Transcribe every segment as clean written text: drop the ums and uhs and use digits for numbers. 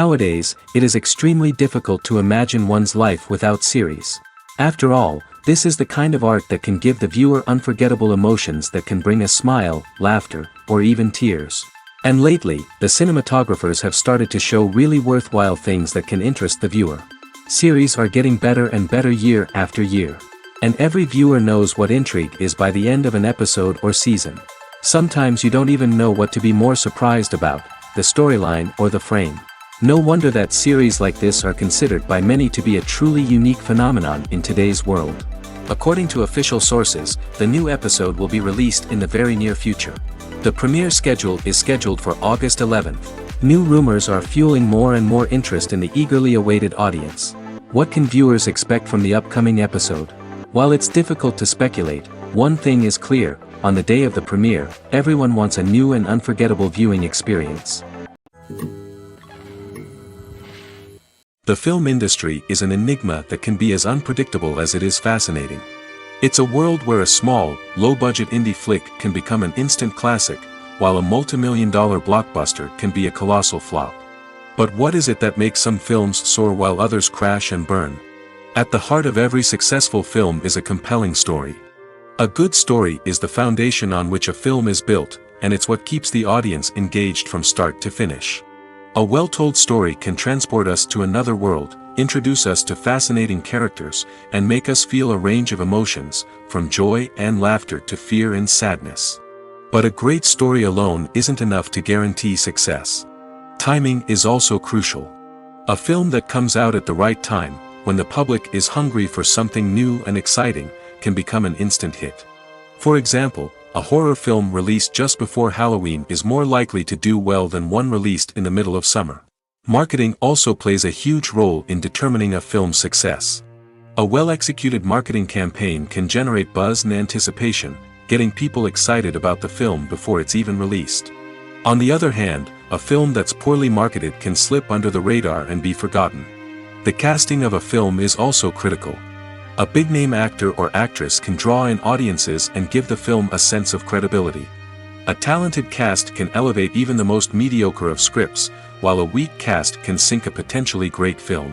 Nowadays, it is extremely difficult to imagine one's life without series. After all, this is the kind of art that can give the viewer unforgettable emotions that can bring a smile, laughter, or even tears. And lately, the cinematographers have started to show really worthwhile things that can interest the viewer. Series are getting better and better year after year. And every viewer knows what intrigue is by the end of an episode or season. Sometimes you don't even know what to be more surprised about, the storyline or the frame. No wonder that series like this are considered by many to be a truly unique phenomenon in today's world. According to official sources, the new episode will be released in the very near future. The premiere schedule is scheduled for August 11th. New rumors are fueling more and more interest in the eagerly awaited audience. What can viewers expect from the upcoming episode? While it's difficult to speculate, one thing is clear: on the day of the premiere, everyone wants a new and unforgettable viewing experience. The film industry is an enigma that can be as unpredictable as it is fascinating. It's a world where a small, low-budget indie flick can become an instant classic, while a multi-million-dollar blockbuster can be a colossal flop. But what is it that makes some films soar while others crash and burn? At the heart of every successful film is a compelling story. A good story is the foundation on which a film is built, and it's what keeps the audience engaged from start to finish. A well-told story can transport us to another world, introduce us to fascinating characters, and make us feel a range of emotions, from joy and laughter to fear and sadness. But a great story alone isn't enough to guarantee success. Timing is also crucial. A film that comes out at the right time, when the public is hungry for something new and exciting, can become an instant hit. For example, a horror film released just before Halloween is more likely to do well than one released in the middle of summer. Marketing also plays a huge role in determining a film's success. A well-executed marketing campaign can generate buzz and anticipation, getting people excited about the film before it's even released. On the other hand, a film that's poorly marketed can slip under the radar and be forgotten. The casting of a film is also critical. A big-name actor or actress can draw in audiences and give the film a sense of credibility. A talented cast can elevate even the most mediocre of scripts, while a weak cast can sink a potentially great film.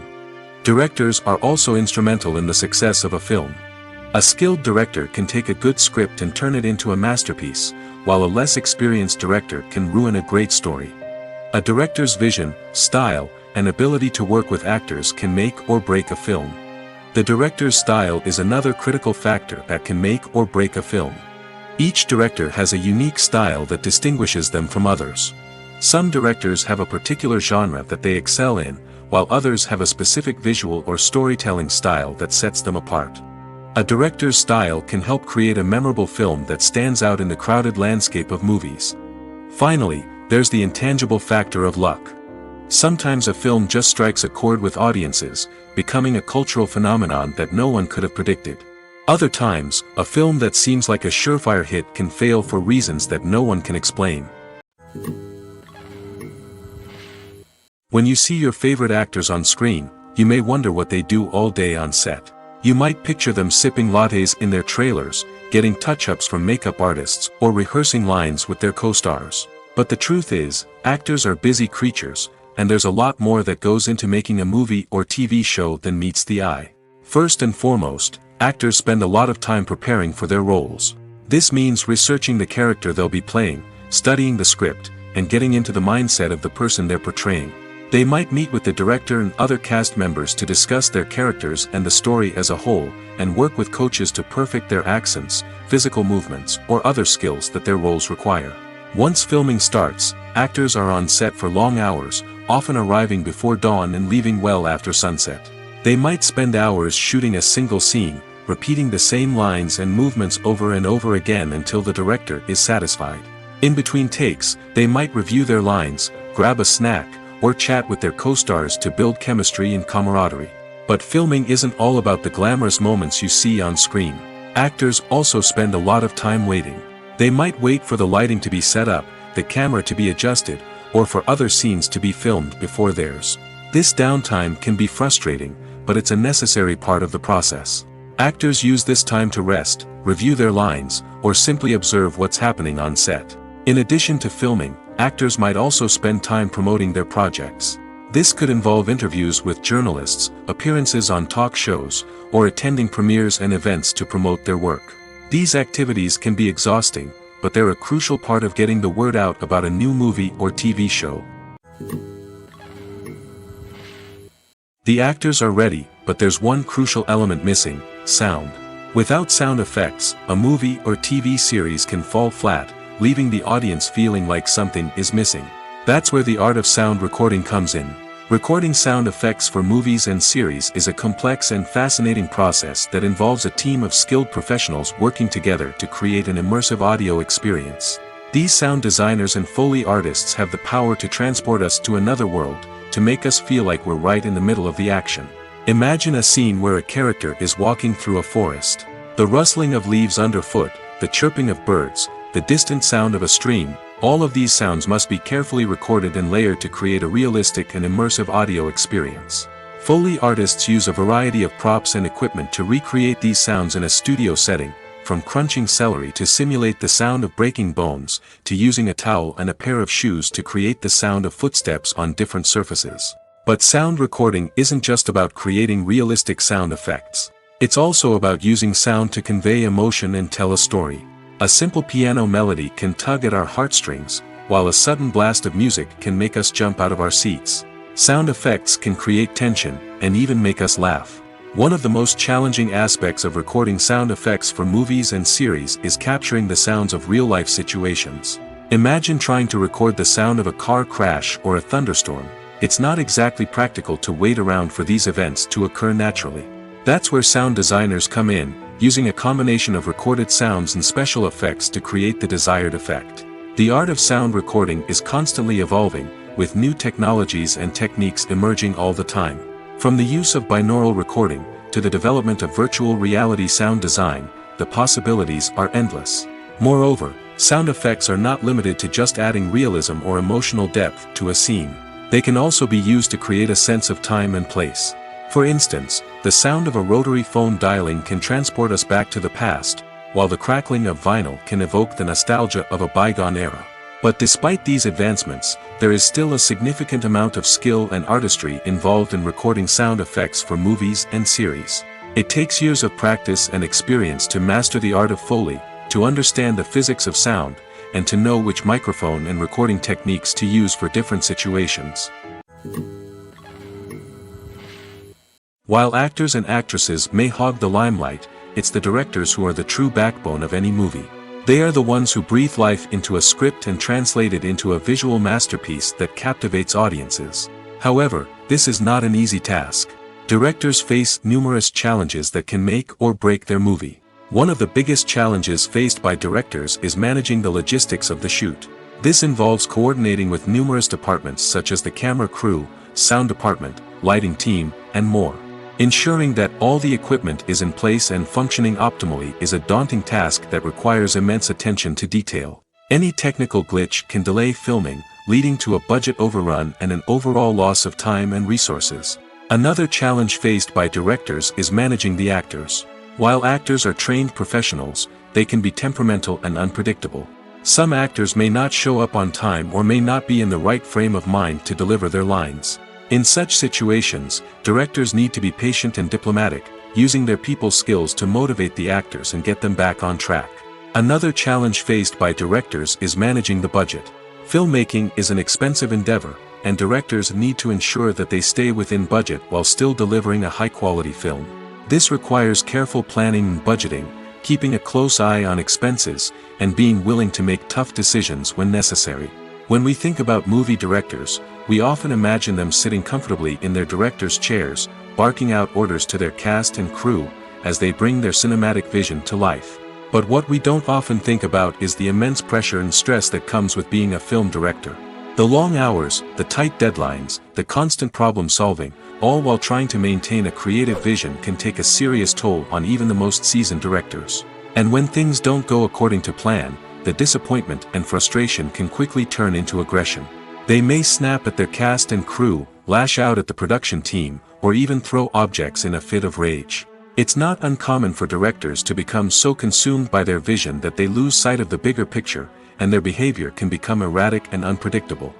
Directors are also instrumental in the success of a film. A skilled director can take a good script and turn it into a masterpiece, while a less experienced director can ruin a great story. A director's vision, style, and ability to work with actors can make or break a film. The director's style is another critical factor that can make or break a film. Each director has a unique style that distinguishes them from others. Some directors have a particular genre that they excel in, while others have a specific visual or storytelling style that sets them apart. A director's style can help create a memorable film that stands out in the crowded landscape of movies. Finally, there's the intangible factor of luck. Sometimes a film just strikes a chord with audiences, becoming a cultural phenomenon that no one could have predicted. Other times, a film that seems like a surefire hit can fail for reasons that no one can explain. When you see your favorite actors on screen, you may wonder what they do all day on set. You might picture them sipping lattes in their trailers, getting touch-ups from makeup artists, or rehearsing lines with their co-stars. But the truth is, actors are busy creatures, and there's a lot more that goes into making a movie or TV show than meets the eye. First and foremost, actors spend a lot of time preparing for their roles. This means researching the character they'll be playing, studying the script, and getting into the mindset of the person they're portraying. They might meet with the director and other cast members to discuss their characters and the story as a whole, and work with coaches to perfect their accents, physical movements, or other skills that their roles require. Once filming starts, actors are on set for long hours, often arriving before dawn and leaving well after sunset. They might spend hours shooting a single scene, repeating the same lines and movements over and over again until the director is satisfied. In between takes, they might review their lines, grab a snack, or chat with their co-stars to build chemistry and camaraderie. But filming isn't all about the glamorous moments you see on screen. Actors also spend a lot of time waiting. They might wait for the lighting to be set up, the camera to be adjusted, or for other scenes to be filmed before theirs. This downtime can be frustrating, but it's a necessary part of the process. Actors use this time to rest, review their lines, or simply observe what's happening on set. In addition to filming, actors might also spend time promoting their projects. This could involve interviews with journalists, appearances on talk shows, or attending premieres and events to promote their work. These activities can be exhausting, but they're a crucial part of getting the word out about a new movie or TV show. The actors are ready, but there's one crucial element missing: sound. Without sound effects, a movie or TV series can fall flat, leaving the audience feeling like something is missing. That's where the art of sound recording comes in. Recording sound effects for movies and series is a complex and fascinating process that involves a team of skilled professionals working together to create an immersive audio experience. These sound designers and Foley artists have the power to transport us to another world, to make us feel like we're right in the middle of the action. Imagine a scene where a character is walking through a forest. The rustling of leaves underfoot, the chirping of birds, the distant sound of a stream, all of these sounds must be carefully recorded and layered to create a realistic and immersive audio experience. Foley artists use a variety of props and equipment to recreate these sounds in a studio setting, from crunching celery to simulate the sound of breaking bones, to using a towel and a pair of shoes to create the sound of footsteps on different surfaces. But sound recording isn't just about creating realistic sound effects. It's also about using sound to convey emotion and tell a story. A simple piano melody can tug at our heartstrings, while a sudden blast of music can make us jump out of our seats. Sound effects can create tension, and even make us laugh. One of the most challenging aspects of recording sound effects for movies and series is capturing the sounds of real-life situations. Imagine trying to record the sound of a car crash or a thunderstorm. It's not exactly practical to wait around for these events to occur naturally. That's where sound designers come in, using a combination of recorded sounds and special effects to create the desired effect. The art of sound recording is constantly evolving, with new technologies and techniques emerging all the time. From the use of binaural recording, to the development of virtual reality sound design, the possibilities are endless. Moreover, sound effects are not limited to just adding realism or emotional depth to a scene. They can also be used to create a sense of time and place. For instance, the sound of a rotary phone dialing can transport us back to the past, while the crackling of vinyl can evoke the nostalgia of a bygone era. But despite these advancements, there is still a significant amount of skill and artistry involved in recording sound effects for movies and series. It takes years of practice and experience to master the art of Foley, to understand the physics of sound, and to know which microphone and recording techniques to use for different situations. While actors and actresses may hog the limelight, it's the directors who are the true backbone of any movie. They are the ones who breathe life into a script and translate it into a visual masterpiece that captivates audiences. However, this is not an easy task. Directors face numerous challenges that can make or break their movie. One of the biggest challenges faced by directors is managing the logistics of the shoot. This involves coordinating with numerous departments such as the camera crew, sound department, lighting team, and more. Ensuring that all the equipment is in place and functioning optimally is a daunting task that requires immense attention to detail. Any technical glitch can delay filming, leading to a budget overrun and an overall loss of time and resources. Another challenge faced by directors is managing the actors. While actors are trained professionals, they can be temperamental and unpredictable. Some actors may not show up on time or may not be in the right frame of mind to deliver their lines. In such situations, directors need to be patient and diplomatic, using their people skills to motivate the actors and get them back on track. Another challenge faced by directors is managing the budget. Filmmaking is an expensive endeavor, and directors need to ensure that they stay within budget while still delivering a high-quality film. This requires careful planning and budgeting, keeping a close eye on expenses, and being willing to make tough decisions when necessary. When we think about movie directors, we often imagine them sitting comfortably in their director's chairs, barking out orders to their cast and crew, as they bring their cinematic vision to life. But what we don't often think about is the immense pressure and stress that comes with being a film director. The long hours, the tight deadlines, the constant problem solving, all while trying to maintain a creative vision can take a serious toll on even the most seasoned directors. And when things don't go according to plan, the disappointment and frustration can quickly turn into aggression. They may snap at their cast and crew, lash out at the production team, or even throw objects in a fit of rage. It's not uncommon for directors to become so consumed by their vision that they lose sight of the bigger picture, and their behavior can become erratic and unpredictable.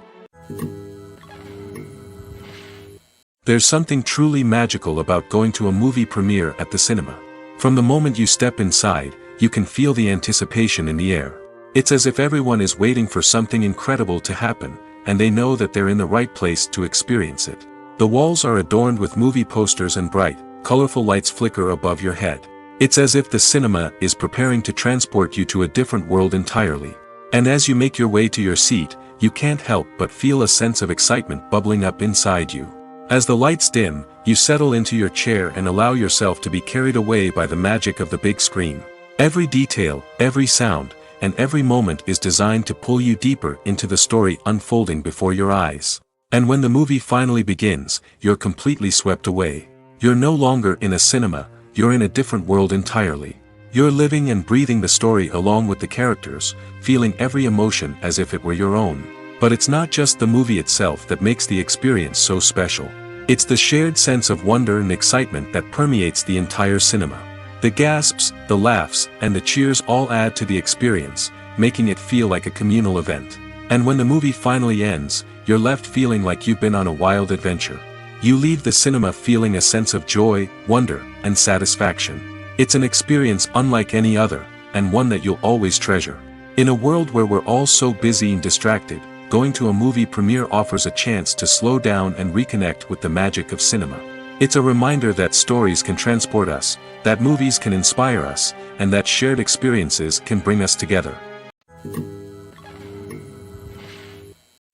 There's something truly magical about going to a movie premiere at the cinema. From the moment you step inside, you can feel the anticipation in the air. It's as if everyone is waiting for something incredible to happen, and they know that they're in the right place to experience it. The walls are adorned with movie posters and bright, colorful lights flicker above your head. It's as if the cinema is preparing to transport you to a different world entirely. And as you make your way to your seat, you can't help but feel a sense of excitement bubbling up inside you. As the lights dim, you settle into your chair and allow yourself to be carried away by the magic of the big screen. Every detail, every sound, and every moment is designed to pull you deeper into the story unfolding before your eyes. And when the movie finally begins, you're completely swept away. You're no longer in a cinema, you're in a different world entirely. You're living and breathing the story along with the characters, feeling every emotion as if it were your own. But it's not just the movie itself that makes the experience so special. It's the shared sense of wonder and excitement that permeates the entire cinema. The gasps, the laughs, and the cheers all add to the experience, making it feel like a communal event. And when the movie finally ends, you're left feeling like you've been on a wild adventure. You leave the cinema feeling a sense of joy, wonder, and satisfaction. It's an experience unlike any other, and one that you'll always treasure. In a world where we're all so busy and distracted, going to a movie premiere offers a chance to slow down and reconnect with the magic of cinema. It's a reminder that stories can transport us, that movies can inspire us, and that shared experiences can bring us together.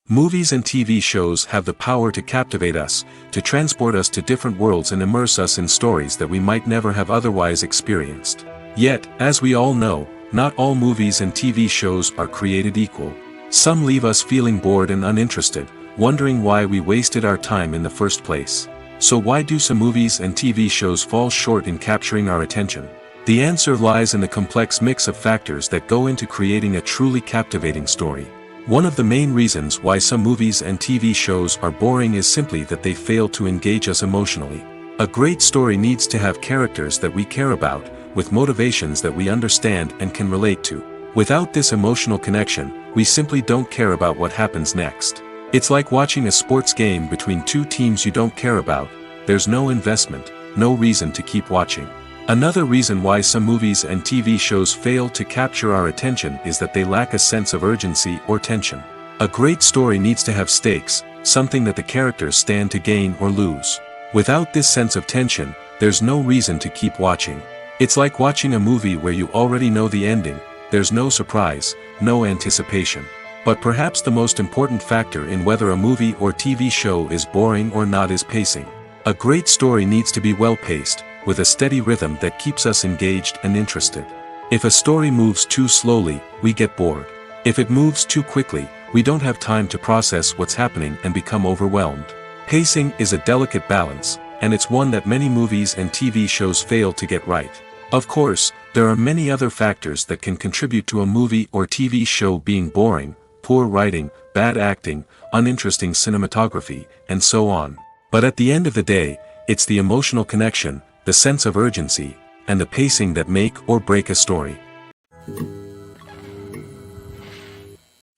Movies and TV shows have the power to captivate us, to transport us to different worlds and immerse us in stories that we might never have otherwise experienced. Yet, as we all know, not all movies and TV shows are created equal. Some leave us feeling bored and uninterested, wondering why we wasted our time in the first place. So why do some movies and TV shows fall short in capturing our attention? The answer lies in the complex mix of factors that go into creating a truly captivating story. One of the main reasons why some movies and TV shows are boring is simply that they fail to engage us emotionally. A great story needs to have characters that we care about, with motivations that we understand and can relate to. Without this emotional connection, we simply don't care about what happens next. It's like watching a sports game between two teams you don't care about. There's no investment, no reason to keep watching. Another reason why some movies and TV shows fail to capture our attention is that they lack a sense of urgency or tension. A great story needs to have stakes, something that the characters stand to gain or lose. Without this sense of tension, there's no reason to keep watching. It's like watching a movie where you already know the ending. There's no surprise, no anticipation. But perhaps the most important factor in whether a movie or TV show is boring or not is pacing. A great story needs to be well-paced, with a steady rhythm that keeps us engaged and interested. If a story moves too slowly, we get bored. If it moves too quickly, we don't have time to process what's happening and become overwhelmed. Pacing is a delicate balance, and it's one that many movies and TV shows fail to get right. Of course, there are many other factors that can contribute to a movie or TV show being boring: poor writing, bad acting, uninteresting cinematography, and so on. But at the end of the day, it's the emotional connection, the sense of urgency, and the pacing that make or break a story.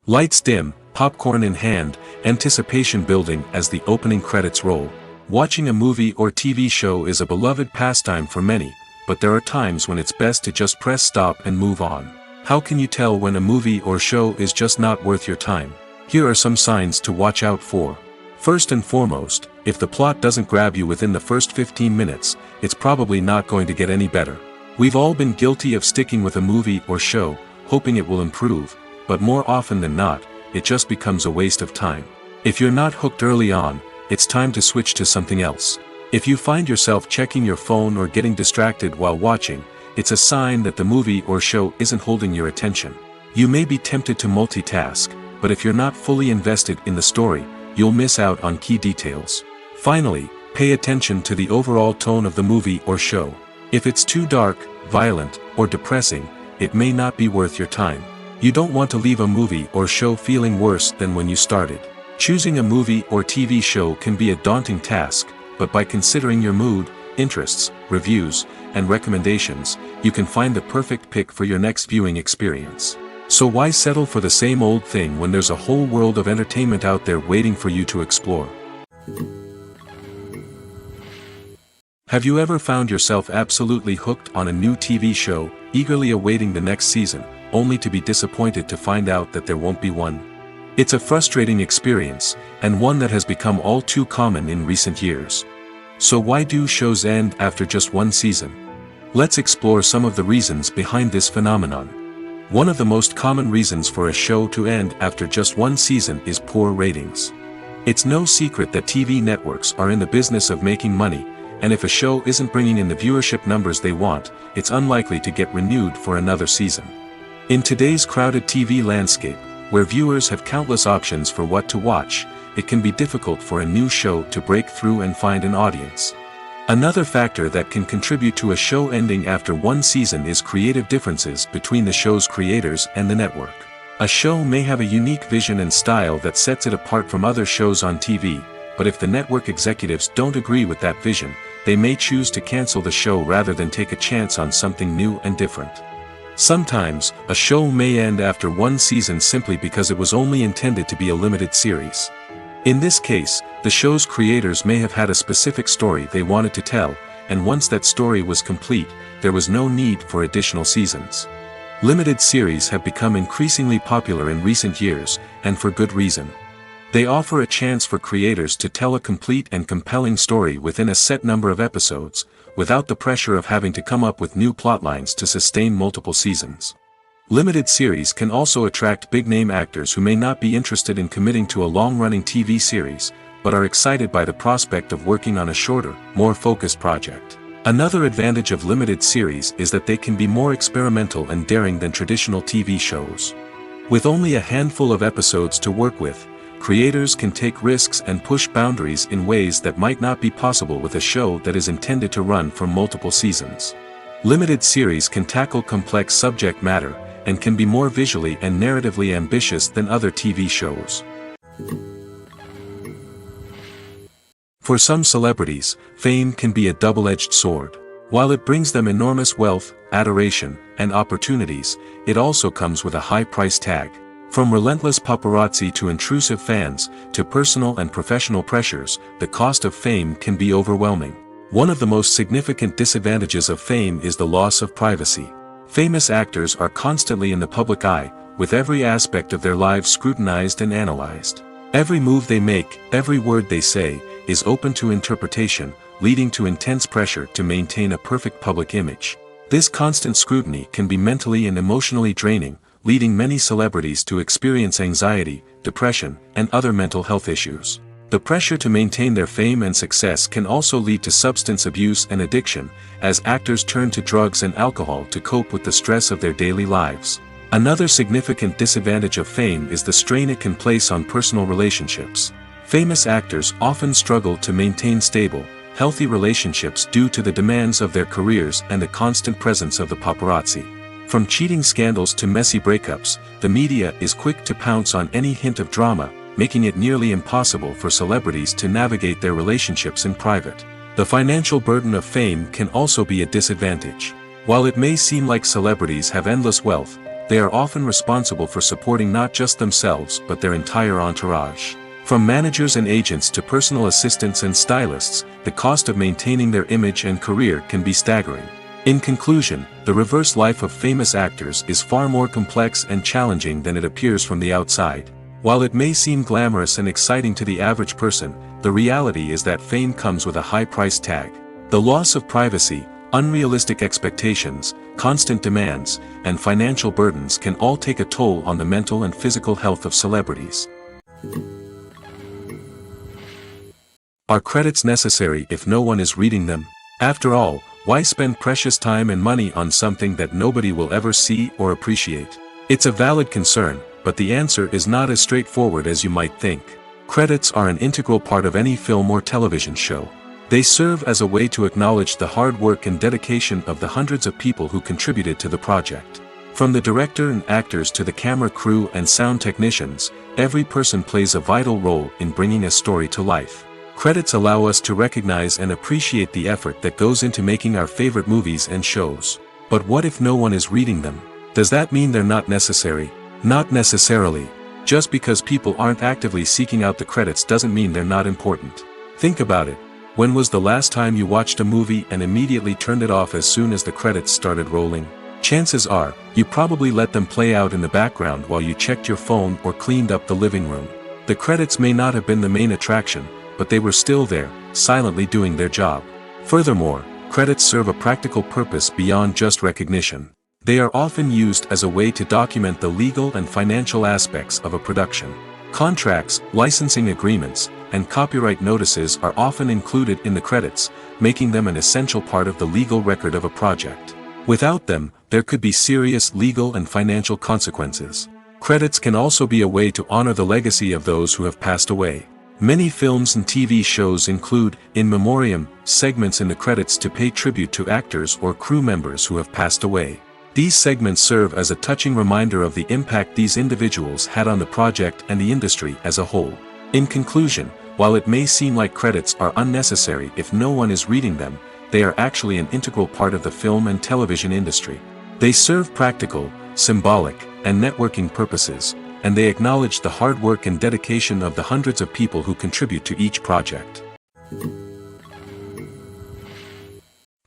Lights dim, popcorn in hand, anticipation building as the opening credits roll. Watching a movie or TV show is a beloved pastime for many, but there are times when it's best to just press stop and move on. How can you tell when a movie or show is just not worth your time? Here are some signs to watch out for. First and foremost, if the plot doesn't grab you within the first 15 minutes, it's probably not going to get any better. We've all been guilty of sticking with a movie or show, hoping it will improve, but more often than not, it just becomes a waste of time. If you're not hooked early on, it's time to switch to something else. If you find yourself checking your phone or getting distracted while watching, it's a sign that the movie or show isn't holding your attention. You may be tempted to multitask, but if you're not fully invested in the story, you'll miss out on key details. Finally, pay attention to the overall tone of the movie or show. If it's too dark, violent, or depressing, it may not be worth your time. You don't want to leave a movie or show feeling worse than when you started. Choosing a movie or TV show can be a daunting task, but by considering your mood, interests, reviews, and recommendations, you can find the perfect pick for your next viewing experience. So why settle for the same old thing when there's a whole world of entertainment out there waiting for you to explore? Have you ever found yourself absolutely hooked on a new TV show, eagerly awaiting the next season, only to be disappointed to find out that there won't be one? It's a frustrating experience, and one that has become all too common in recent years. So why do shows end after just one season? Let's explore some of the reasons behind this phenomenon. One of the most common reasons for a show to end after just one season is poor ratings. It's no secret that TV networks are in the business of making money, and if a show isn't bringing in the viewership numbers they want, it's unlikely to get renewed for another season. In today's crowded TV landscape, where viewers have countless options for what to watch, it can be difficult for a new show to break through and find an audience. Another factor that can contribute to a show ending after one season is creative differences between the show's creators and the network. A show may have a unique vision and style that sets it apart from other shows on TV, but if the network executives don't agree with that vision, they may choose to cancel the show rather than take a chance on something new and different. Sometimes, a show may end after one season simply because it was only intended to be a limited series. In this case, the show's creators may have had a specific story they wanted to tell, and once that story was complete, there was no need for additional seasons. Limited series have become increasingly popular in recent years, and for good reason. They offer a chance for creators to tell a complete and compelling story within a set number of episodes, without the pressure of having to come up with new plotlines to sustain multiple seasons. Limited series can also attract big-name actors who may not be interested in committing to a long-running TV series, but are excited by the prospect of working on a shorter, more focused project. Another advantage of limited series is that they can be more experimental and daring than traditional TV shows. With only a handful of episodes to work with, creators can take risks and push boundaries in ways that might not be possible with a show that is intended to run for multiple seasons. Limited series can tackle complex subject matter, and can be more visually and narratively ambitious than other TV shows. For some celebrities, fame can be a double-edged sword. While it brings them enormous wealth, adoration, and opportunities, it also comes with a high price tag. From relentless paparazzi to intrusive fans, to personal and professional pressures, the cost of fame can be overwhelming. One of the most significant disadvantages of fame is the loss of privacy. Famous actors are constantly in the public eye, with every aspect of their lives scrutinized and analyzed. Every move they make, every word they say, is open to interpretation, leading to intense pressure to maintain a perfect public image. This constant scrutiny can be mentally and emotionally draining, leading many celebrities to experience anxiety, depression, and other mental health issues. The pressure to maintain their fame and success can also lead to substance abuse and addiction, as actors turn to drugs and alcohol to cope with the stress of their daily lives. Another significant disadvantage of fame is the strain it can place on personal relationships. Famous actors often struggle to maintain stable, healthy relationships due to the demands of their careers and the constant presence of the paparazzi. From cheating scandals to messy breakups, the media is quick to pounce on any hint of drama, making it nearly impossible for celebrities to navigate their relationships in private. The financial burden of fame can also be a disadvantage. While it may seem like celebrities have endless wealth, they are often responsible for supporting not just themselves but their entire entourage. From managers and agents to personal assistants and stylists, the cost of maintaining their image and career can be staggering. In conclusion, the reverse life of famous actors is far more complex and challenging than it appears from the outside. While it may seem glamorous and exciting to the average person, the reality is that fame comes with a high price tag. The loss of privacy, unrealistic expectations, constant demands, and financial burdens can all take a toll on the mental and physical health of celebrities. Are credits necessary if no one is reading them? After all, why spend precious time and money on something that nobody will ever see or appreciate? It's a valid concern, but the answer is not as straightforward as you might think. Credits are an integral part of any film or television show. They serve as a way to acknowledge the hard work and dedication of the hundreds of people who contributed to the project. From the director and actors to the camera crew and sound technicians, every person plays a vital role in bringing a story to life. Credits allow us to recognize and appreciate the effort that goes into making our favorite movies and shows. But what if no one is reading them? Does that mean they're not necessary? Not necessarily. Just because people aren't actively seeking out the credits doesn't mean they're not important. Think about it. When was the last time you watched a movie and immediately turned it off as soon as the credits started rolling? Chances are, you probably let them play out in the background while you checked your phone or cleaned up the living room. The credits may not have been the main attraction, but they were still there, silently doing their job. Furthermore, credits serve a practical purpose beyond just recognition. They are often used as a way to document the legal and financial aspects of a production. Contracts, licensing agreements, and copyright notices are often included in the credits, making them an essential part of the legal record of a project. Without them, there could be serious legal and financial consequences. Credits can also be a way to honor the legacy of those who have passed away. Many films and TV shows include, in memoriam, segments in the credits to pay tribute to actors or crew members who have passed away. These segments serve as a touching reminder of the impact these individuals had on the project and the industry as a whole. In conclusion, while it may seem like credits are unnecessary if no one is reading them, they are actually an integral part of the film and television industry. They serve practical, symbolic, and networking purposes, and they acknowledge the hard work and dedication of the hundreds of people who contribute to each project.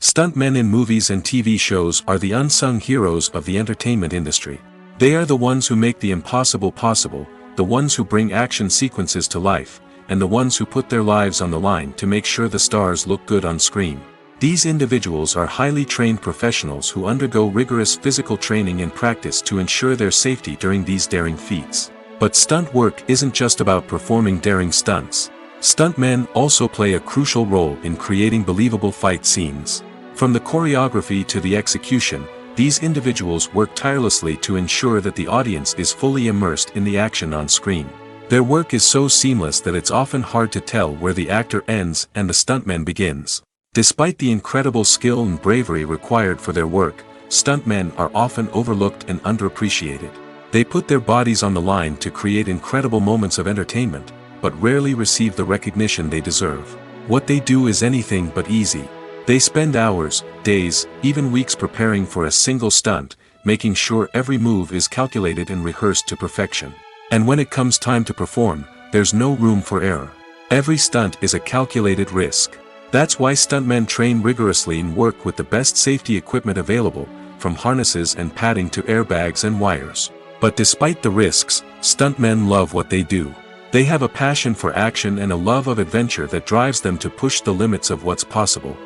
Stuntmen in movies and TV shows are the unsung heroes of the entertainment industry. They are the ones who make the impossible possible, the ones who bring action sequences to life, and the ones who put their lives on the line to make sure the stars look good on screen. These individuals are highly trained professionals who undergo rigorous physical training and practice to ensure their safety during these daring feats. But stunt work isn't just about performing daring stunts. Stuntmen also play a crucial role in creating believable fight scenes. From the choreography to the execution, these individuals work tirelessly to ensure that the audience is fully immersed in the action on screen. Their work is so seamless that it's often hard to tell where the actor ends and the stuntman begins. Despite the incredible skill and bravery required for their work, stuntmen are often overlooked and underappreciated. They put their bodies on the line to create incredible moments of entertainment, but rarely receive the recognition they deserve. What they do is anything but easy. They spend hours, days, even weeks preparing for a single stunt, making sure every move is calculated and rehearsed to perfection. And when it comes time to perform, there's no room for error. Every stunt is a calculated risk. That's why stuntmen train rigorously and work with the best safety equipment available, from harnesses and padding to airbags and wires. But despite the risks, stuntmen love what they do. They have a passion for action and a love of adventure that drives them to push the limits of what's possible.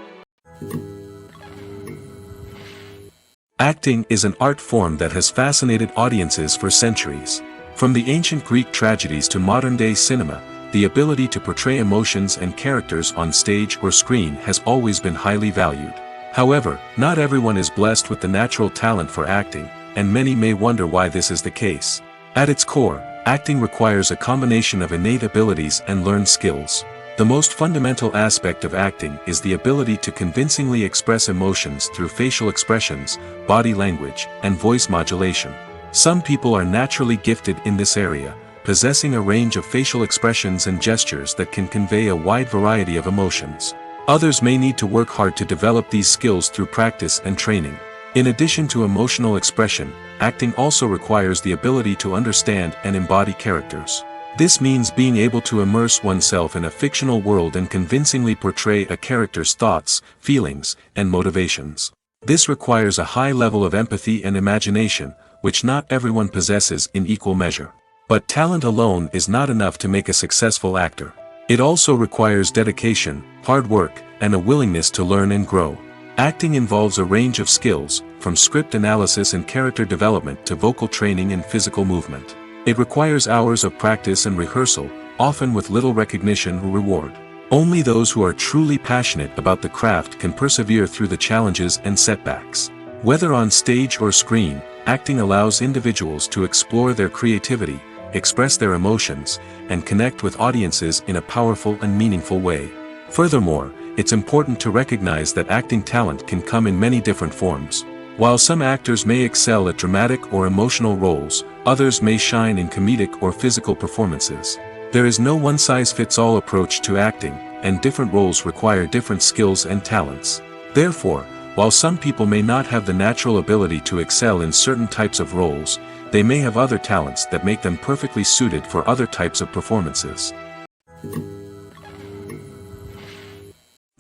Acting is an art form that has fascinated audiences for centuries. From the ancient Greek tragedies to modern-day cinema, the ability to portray emotions and characters on stage or screen has always been highly valued. However, not everyone is blessed with the natural talent for acting, and many may wonder why this is the case. At its core, acting requires a combination of innate abilities and learned skills. The most fundamental aspect of acting is the ability to convincingly express emotions through facial expressions, body language, and voice modulation. Some people are naturally gifted in this area, possessing a range of facial expressions and gestures that can convey a wide variety of emotions. Others may need to work hard to develop these skills through practice and training. In addition to emotional expression, acting also requires the ability to understand and embody characters. This means being able to immerse oneself in a fictional world and convincingly portray a character's thoughts, feelings, and motivations. This requires a high level of empathy and imagination, which not everyone possesses in equal measure. But talent alone is not enough to make a successful actor. It also requires dedication, hard work, and a willingness to learn and grow. Acting involves a range of skills, from script analysis and character development to vocal training and physical movement. It requires hours of practice and rehearsal, often with little recognition or reward. Only those who are truly passionate about the craft can persevere through the challenges and setbacks. Whether on stage or screen, acting allows individuals to explore their creativity, express their emotions, and connect with audiences in a powerful and meaningful way. Furthermore, it's important to recognize that acting talent can come in many different forms. While some actors may excel at dramatic or emotional roles, others may shine in comedic or physical performances. There is no one-size-fits-all approach to acting, and different roles require different skills and talents. Therefore, while some people may not have the natural ability to excel in certain types of roles, they may have other talents that make them perfectly suited for other types of performances.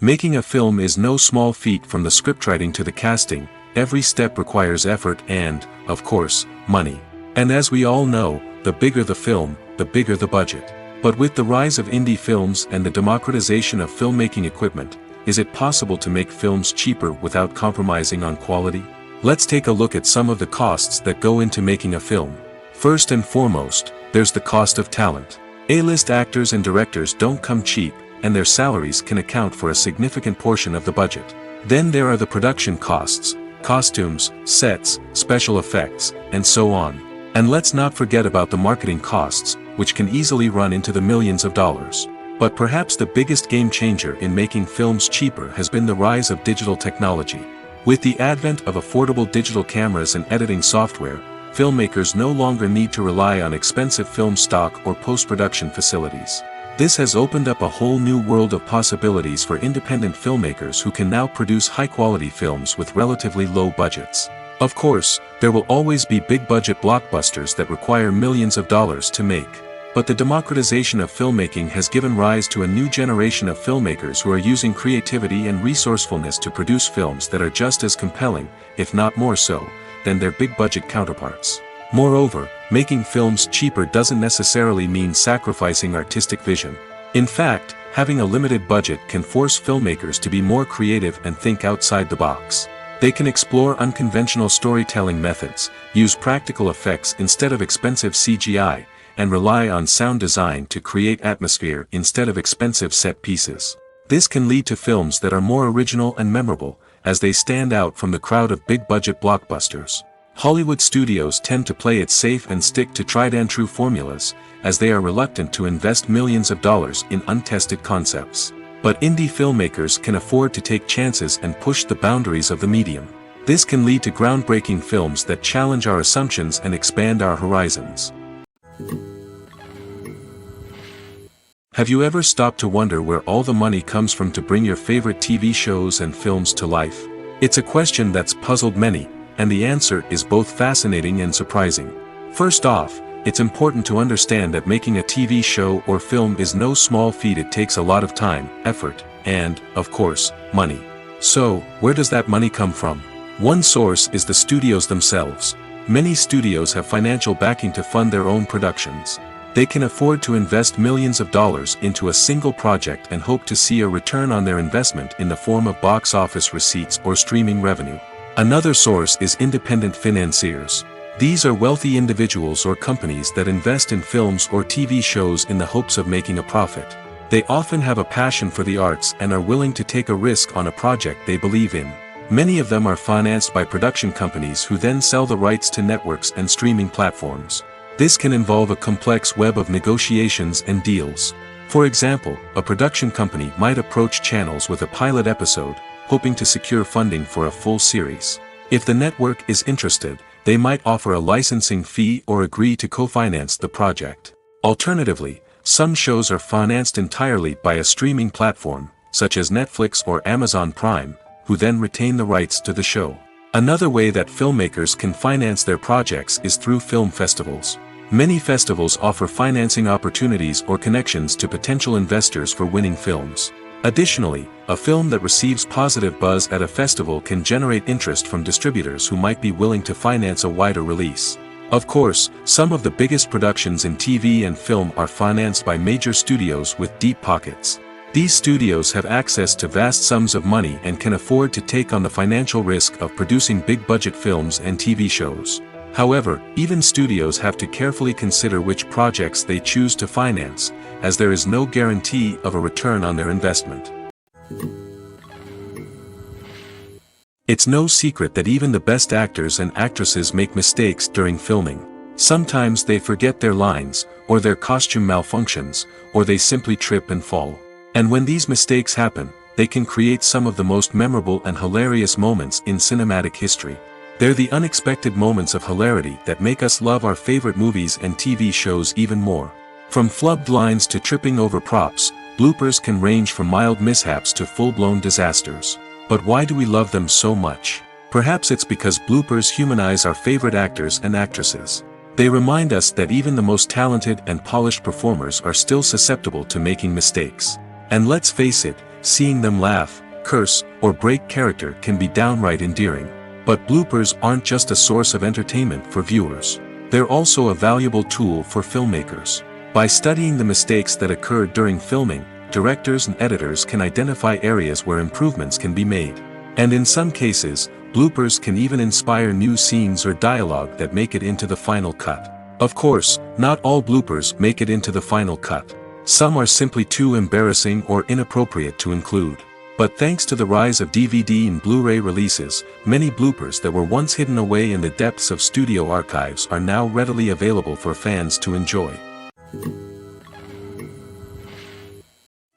Making a film is no small feat. From the scriptwriting to the casting, every step requires effort and, of course, money. And as we all know, the bigger the film, the bigger the budget. But with the rise of indie films and the democratization of filmmaking equipment, is it possible to make films cheaper without compromising on quality? Let's take a look at some of the costs that go into making a film. First and foremost, there's the cost of talent. A-list actors and directors don't come cheap, and their salaries can account for a significant portion of the budget. Then there are the production costs, costumes, sets, special effects, and so on. And let's not forget about the marketing costs, which can easily run into the millions of dollars. But perhaps the biggest game changer in making films cheaper has been the rise of digital technology. With the advent of affordable digital cameras and editing software, filmmakers no longer need to rely on expensive film stock or post-production facilities. This has opened up a whole new world of possibilities for independent filmmakers who can now produce high-quality films with relatively low budgets. Of course, there will always be big-budget blockbusters that require millions of dollars to make. But the democratization of filmmaking has given rise to a new generation of filmmakers who are using creativity and resourcefulness to produce films that are just as compelling, if not more so, than their big-budget counterparts. Moreover, making films cheaper doesn't necessarily mean sacrificing artistic vision. In fact, having a limited budget can force filmmakers to be more creative and think outside the box. They can explore unconventional storytelling methods, use practical effects instead of expensive CGI, and rely on sound design to create atmosphere instead of expensive set pieces. This can lead to films that are more original and memorable, as they stand out from the crowd of big-budget blockbusters. Hollywood studios tend to play it safe and stick to tried-and-true formulas, as they are reluctant to invest millions of dollars in untested concepts. But indie filmmakers can afford to take chances and push the boundaries of the medium. This can lead to groundbreaking films that challenge our assumptions and expand our horizons. Have you ever stopped to wonder where all the money comes from to bring your favorite TV shows and films to life? It's a question that's puzzled many, and the answer is both fascinating and surprising. First off, it's important to understand that making a TV show or film is no small feat. It takes a lot of time, effort, and, of course, money. So, where does that money come from? One source is the studios themselves. Many studios have financial backing to fund their own productions. They can afford to invest millions of dollars into a single project and hope to see a return on their investment in the form of box office receipts or streaming revenue. Another source is independent financiers. These are wealthy individuals or companies that invest in films or TV shows in the hopes of making a profit. They often have a passion for the arts and are willing to take a risk on a project they believe in. Many of them are financed by production companies who then sell the rights to networks and streaming platforms. This can involve a complex web of negotiations and deals. For example, a production company might approach channels with a pilot episode, hoping to secure funding for a full series. If the network is interested, they might offer a licensing fee or agree to co-finance the project. Alternatively, some shows are financed entirely by a streaming platform, such as Netflix or Amazon Prime, who then retain the rights to the show. Another way that filmmakers can finance their projects is through film festivals. Many festivals offer financing opportunities or connections to potential investors for winning films. Additionally, a film that receives positive buzz at a festival can generate interest from distributors who might be willing to finance a wider release. Of course, some of the biggest productions in TV and film are financed by major studios with deep pockets. These studios have access to vast sums of money and can afford to take on the financial risk of producing big-budget films and TV shows. However, even studios have to carefully consider which projects they choose to finance, as there is no guarantee of a return on their investment. It's no secret that even the best actors and actresses make mistakes during filming. Sometimes they forget their lines, or their costume malfunctions, or they simply trip and fall. And when these mistakes happen, they can create some of the most memorable and hilarious moments in cinematic history. They're the unexpected moments of hilarity that make us love our favorite movies and TV shows even more. From flubbed lines to tripping over props, bloopers can range from mild mishaps to full-blown disasters. But why do we love them so much? Perhaps it's because bloopers humanize our favorite actors and actresses. They remind us that even the most talented and polished performers are still susceptible to making mistakes. And let's face it, seeing them laugh, curse, or break character can be downright endearing. But bloopers aren't just a source of entertainment for viewers. They're also a valuable tool for filmmakers. By studying the mistakes that occurred during filming, directors and editors can identify areas where improvements can be made. And in some cases, bloopers can even inspire new scenes or dialogue that make it into the final cut. Of course, not all bloopers make it into the final cut. Some are simply too embarrassing or inappropriate to include. But thanks to the rise of DVD and Blu-ray releases, many bloopers that were once hidden away in the depths of studio archives are now readily available for fans to enjoy.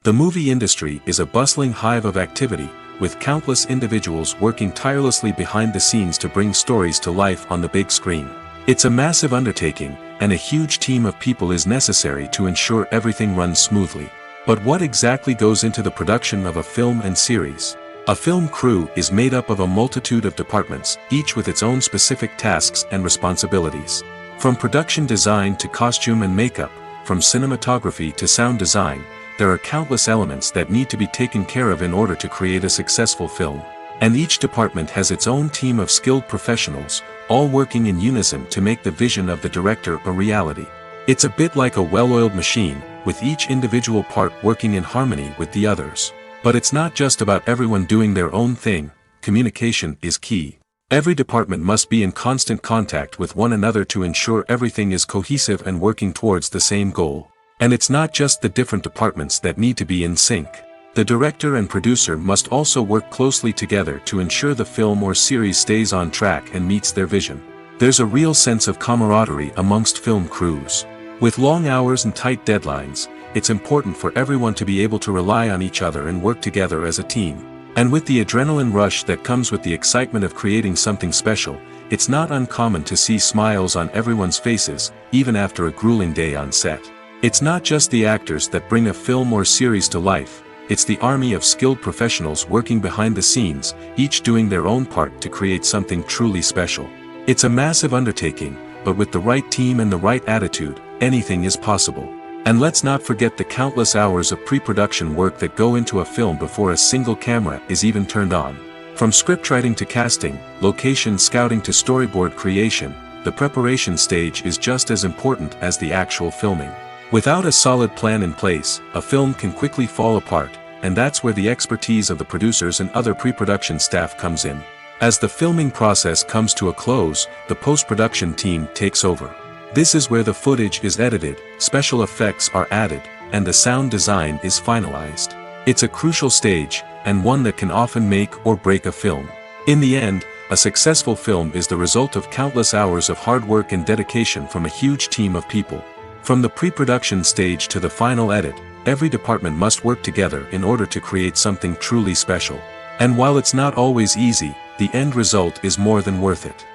The movie industry is a bustling hive of activity, with countless individuals working tirelessly behind the scenes to bring stories to life on the big screen. It's a massive undertaking, and a huge team of people is necessary to ensure everything runs smoothly. But what exactly goes into the production of a film and series? A film crew is made up of a multitude of departments, each with its own specific tasks and responsibilities. From production design to costume and makeup, from cinematography to sound design, there are countless elements that need to be taken care of in order to create a successful film. And each department has its own team of skilled professionals, all working in unison to make the vision of the director a reality. It's a bit like a well-oiled machine, with each individual part working in harmony with the others. But it's not just about everyone doing their own thing. Communication is key. Every department must be in constant contact with one another to ensure everything is cohesive and working towards the same goal. And it's not just the different departments that need to be in sync. The director and producer must also work closely together to ensure the film or series stays on track and meets their vision. There's a real sense of camaraderie amongst film crews. With long hours and tight deadlines, it's important for everyone to be able to rely on each other and work together as a team. And with the adrenaline rush that comes with the excitement of creating something special, it's not uncommon to see smiles on everyone's faces, even after a grueling day on set. It's not just the actors that bring a film or series to life, it's the army of skilled professionals working behind the scenes, each doing their own part to create something truly special. It's a massive undertaking, but with the right team and the right attitude, anything is possible. And let's not forget the countless hours of pre-production work that go into a film before a single camera is even turned on. From scriptwriting to casting, location scouting to storyboard creation, the preparation stage is just as important as the actual filming. Without a solid plan in place, a film can quickly fall apart, and that's where the expertise of the producers and other pre-production staff comes in. As the filming process comes to a close, the post-production team takes over. This is where the footage is edited, special effects are added, and the sound design is finalized. It's a crucial stage, and one that can often make or break a film. In the end, a successful film is the result of countless hours of hard work and dedication from a huge team of people. From the pre-production stage to the final edit, every department must work together in order to create something truly special. And while it's not always easy, the end result is more than worth it.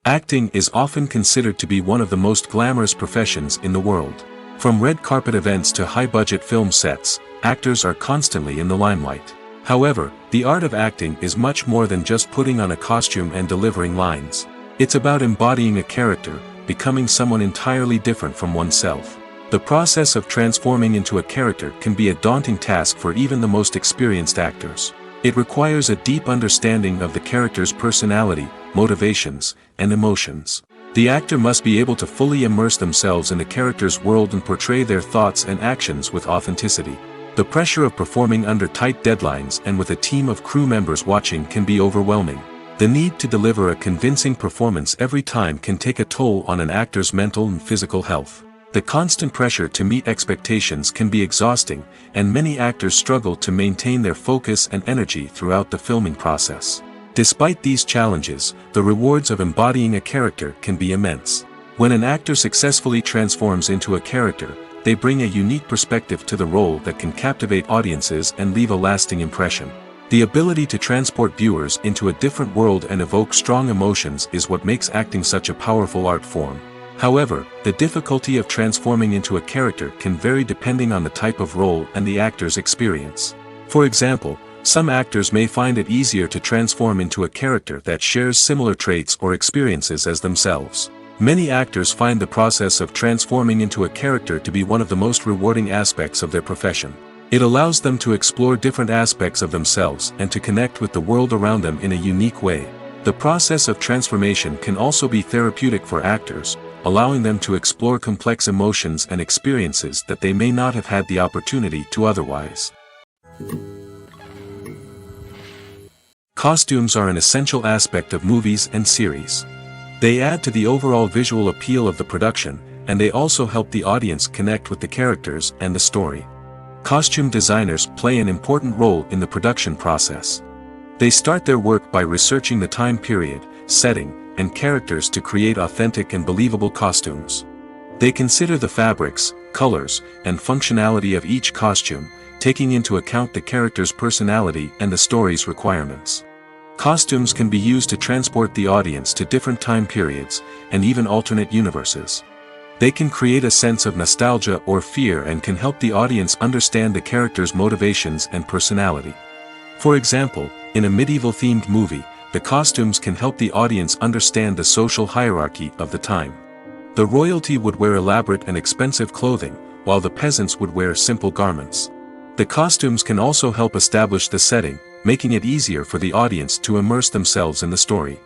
Acting is often considered to be one of the most glamorous professions in the world. From red carpet events to high-budget film sets, actors are constantly in the limelight. However, the art of acting is much more than just putting on a costume and delivering lines. It's about embodying a character, becoming someone entirely different from oneself. The process of transforming into a character can be a daunting task for even the most experienced actors. It requires a deep understanding of the character's personality, motivations, and emotions. The actor must be able to fully immerse themselves in the character's world and portray their thoughts and actions with authenticity. The pressure of performing under tight deadlines and with a team of crew members watching can be overwhelming. The need to deliver a convincing performance every time can take a toll on an actor's mental and physical health. The constant pressure to meet expectations can be exhausting, and many actors struggle to maintain their focus and energy throughout the filming process. Despite these challenges, the rewards of embodying a character can be immense. When an actor successfully transforms into a character, they bring a unique perspective to the role that can captivate audiences and leave a lasting impression. The ability to transport viewers into a different world and evoke strong emotions is what makes acting such a powerful art form. However, the difficulty of transforming into a character can vary depending on the type of role and the actor's experience. For example, some actors may find it easier to transform into a character that shares similar traits or experiences as themselves. Many actors find the process of transforming into a character to be one of the most rewarding aspects of their profession. It allows them to explore different aspects of themselves and to connect with the world around them in a unique way. The process of transformation can also be therapeutic for actors, allowing them to explore complex emotions and experiences that they may not have had the opportunity to otherwise. Costumes are an essential aspect of movies and series. They add to the overall visual appeal of the production, and they also help the audience connect with the characters and the story. Costume designers play an important role in the production process. They start their work by researching the time period, setting, and characters to create authentic and believable costumes. They consider the fabrics, colors, and functionality of each costume, taking into account the character's personality and the story's requirements. Costumes can be used to transport the audience to different time periods, and even alternate universes. They can create a sense of nostalgia or fear and can help the audience understand the character's motivations and personality. For example, in a medieval-themed movie, the costumes can help the audience understand the social hierarchy of the time. The royalty would wear elaborate and expensive clothing, while the peasants would wear simple garments. The costumes can also help establish the setting, making it easier for the audience to immerse themselves in the story.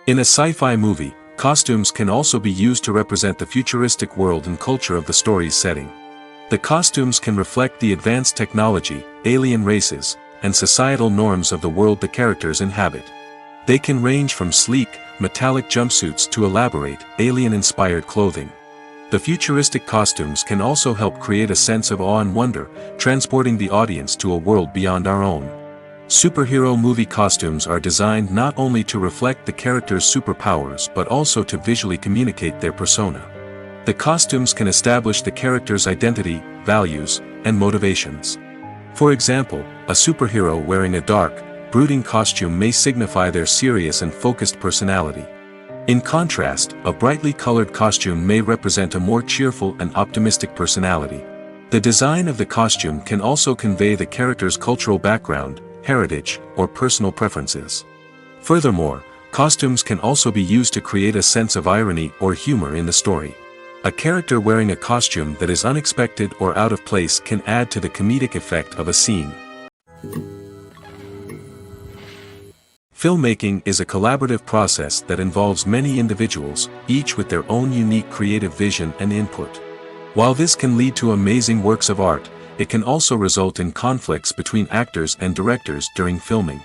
In a sci-fi movie, costumes can also be used to represent the futuristic world and culture of the story's setting. The costumes can reflect the advanced technology, alien races, and societal norms of the world the characters inhabit. They can range from sleek, metallic jumpsuits to elaborate, alien-inspired clothing. The futuristic costumes can also help create a sense of awe and wonder, transporting the audience to a world beyond our own. Superhero movie costumes are designed not only to reflect the character's superpowers but also to visually communicate their persona. The costumes can establish the character's identity, values, and motivations. For example, a superhero wearing a dark, brooding costume may signify their serious and focused personality. In contrast, a brightly colored costume may represent a more cheerful and optimistic personality. The design of the costume can also convey the character's cultural background, heritage, or personal preferences. Furthermore, costumes can also be used to create a sense of irony or humor in the story. A character wearing a costume that is unexpected or out of place can add to the comedic effect of a scene. Filmmaking is a collaborative process that involves many individuals, each with their own unique creative vision and input. While this can lead to amazing works of art, it can also result in conflicts between actors and directors during filming.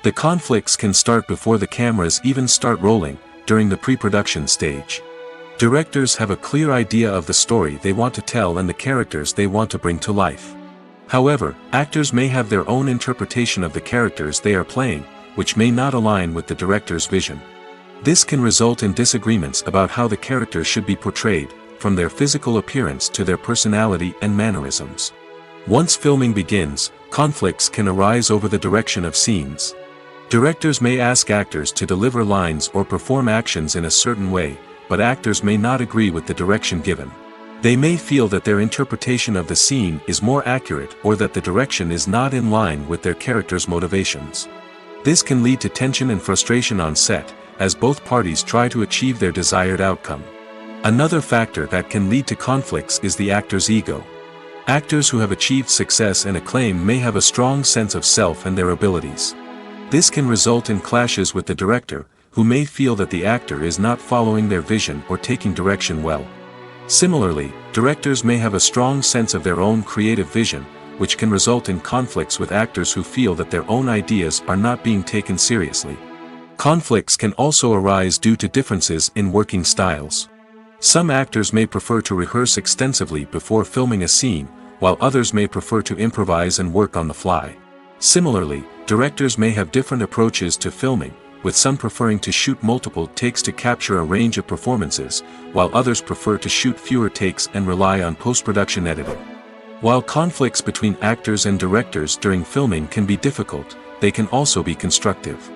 The conflicts can start before the cameras even start rolling, during the pre-production stage. Directors have a clear idea of the story they want to tell and the characters they want to bring to life. However, actors may have their own interpretation of the characters they are playing, which may not align with the director's vision. This can result in disagreements about how the characters should be portrayed, from their physical appearance to their personality and mannerisms. Once filming begins, conflicts can arise over the direction of scenes. Directors may ask actors to deliver lines or perform actions in a certain way, but actors may not agree with the direction given. They may feel that their interpretation of the scene is more accurate or that the direction is not in line with their character's motivations. This can lead to tension and frustration on set, as both parties try to achieve their desired outcome. Another factor that can lead to conflicts is the actor's ego. Actors who have achieved success and acclaim may have a strong sense of self and their abilities. This can result in clashes with the director, who may feel that the actor is not following their vision or taking direction well. Similarly, directors may have a strong sense of their own creative vision, which can result in conflicts with actors who feel that their own ideas are not being taken seriously. Conflicts can also arise due to differences in working styles. Some actors may prefer to rehearse extensively before filming a scene, while others may prefer to improvise and work on the fly. Similarly, directors may have different approaches to filming, with some preferring to shoot multiple takes to capture a range of performances, while others prefer to shoot fewer takes and rely on post-production editing. While conflicts between actors and directors during filming can be difficult, they can also be constructive.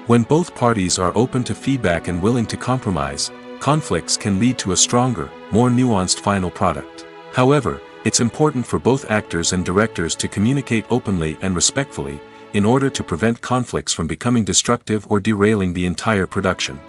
When both parties are open to feedback and willing to compromise, conflicts can lead to a stronger, more nuanced final product. However, it's important for both actors and directors to communicate openly and respectfully, in order to prevent conflicts from becoming destructive or derailing the entire production.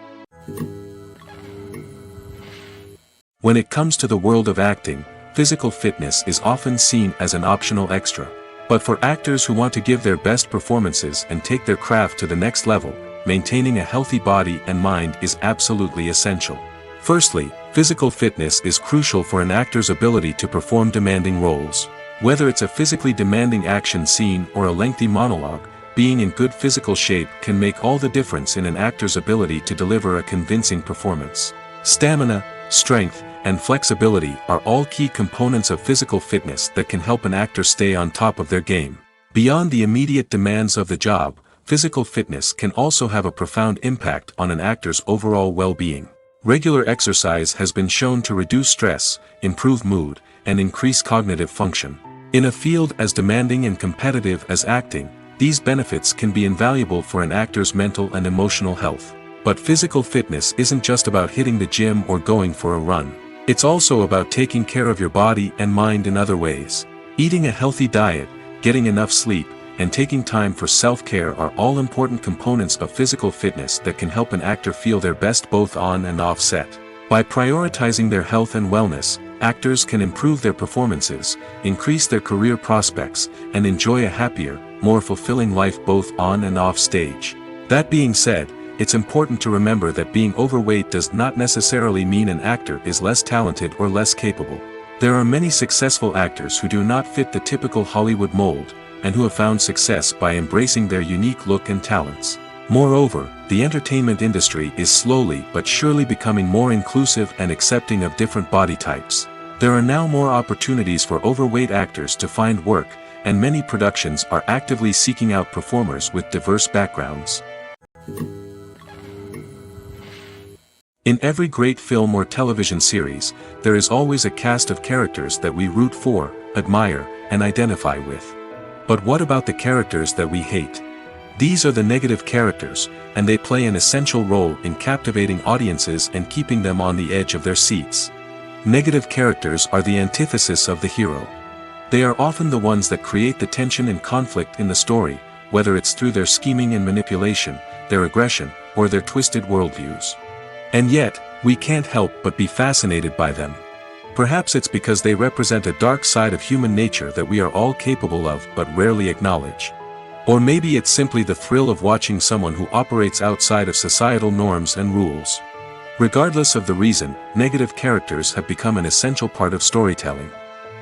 When it comes to the world of acting, physical fitness is often seen as an optional extra. But for actors who want to give their best performances and take their craft to the next level, maintaining a healthy body and mind is absolutely essential. Firstly, physical fitness is crucial for an actor's ability to perform demanding roles. Whether it's a physically demanding action scene or a lengthy monologue, being in good physical shape can make all the difference in an actor's ability to deliver a convincing performance. Stamina, strength, and flexibility are all key components of physical fitness that can help an actor stay on top of their game. Beyond the immediate demands of the job, physical fitness can also have a profound impact on an actor's overall well-being. Regular exercise has been shown to reduce stress, improve mood, and increase cognitive function. In a field as demanding and competitive as acting, these benefits can be invaluable for an actor's mental and emotional health. But physical fitness isn't just about hitting the gym or going for a run. It's also about taking care of your body and mind in other ways. Eating a healthy diet, getting enough sleep, and taking time for self-care are all important components of physical fitness that can help an actor feel their best both on and off set. By prioritizing their health and wellness, actors can improve their performances, increase their career prospects, and enjoy a happier, more fulfilling life both on and off stage. That being said, it's important to remember that being overweight does not necessarily mean an actor is less talented or less capable. There are many successful actors who do not fit the typical Hollywood mold, and who have found success by embracing their unique look and talents. Moreover, the entertainment industry is slowly but surely becoming more inclusive and accepting of different body types. There are now more opportunities for overweight actors to find work, and many productions are actively seeking out performers with diverse backgrounds. In every great film or television series, there is always a cast of characters that we root for, admire, and identify with. But what about the characters that we hate? These are the negative characters, and they play an essential role in captivating audiences and keeping them on the edge of their seats. Negative characters are the antithesis of the hero. They are often the ones that create the tension and conflict in the story, whether it's through their scheming and manipulation, their aggression, or their twisted worldviews. And yet, we can't help but be fascinated by them. Perhaps it's because they represent a dark side of human nature that we are all capable of but rarely acknowledge. Or maybe it's simply the thrill of watching someone who operates outside of societal norms and rules. Regardless of the reason, negative characters have become an essential part of storytelling.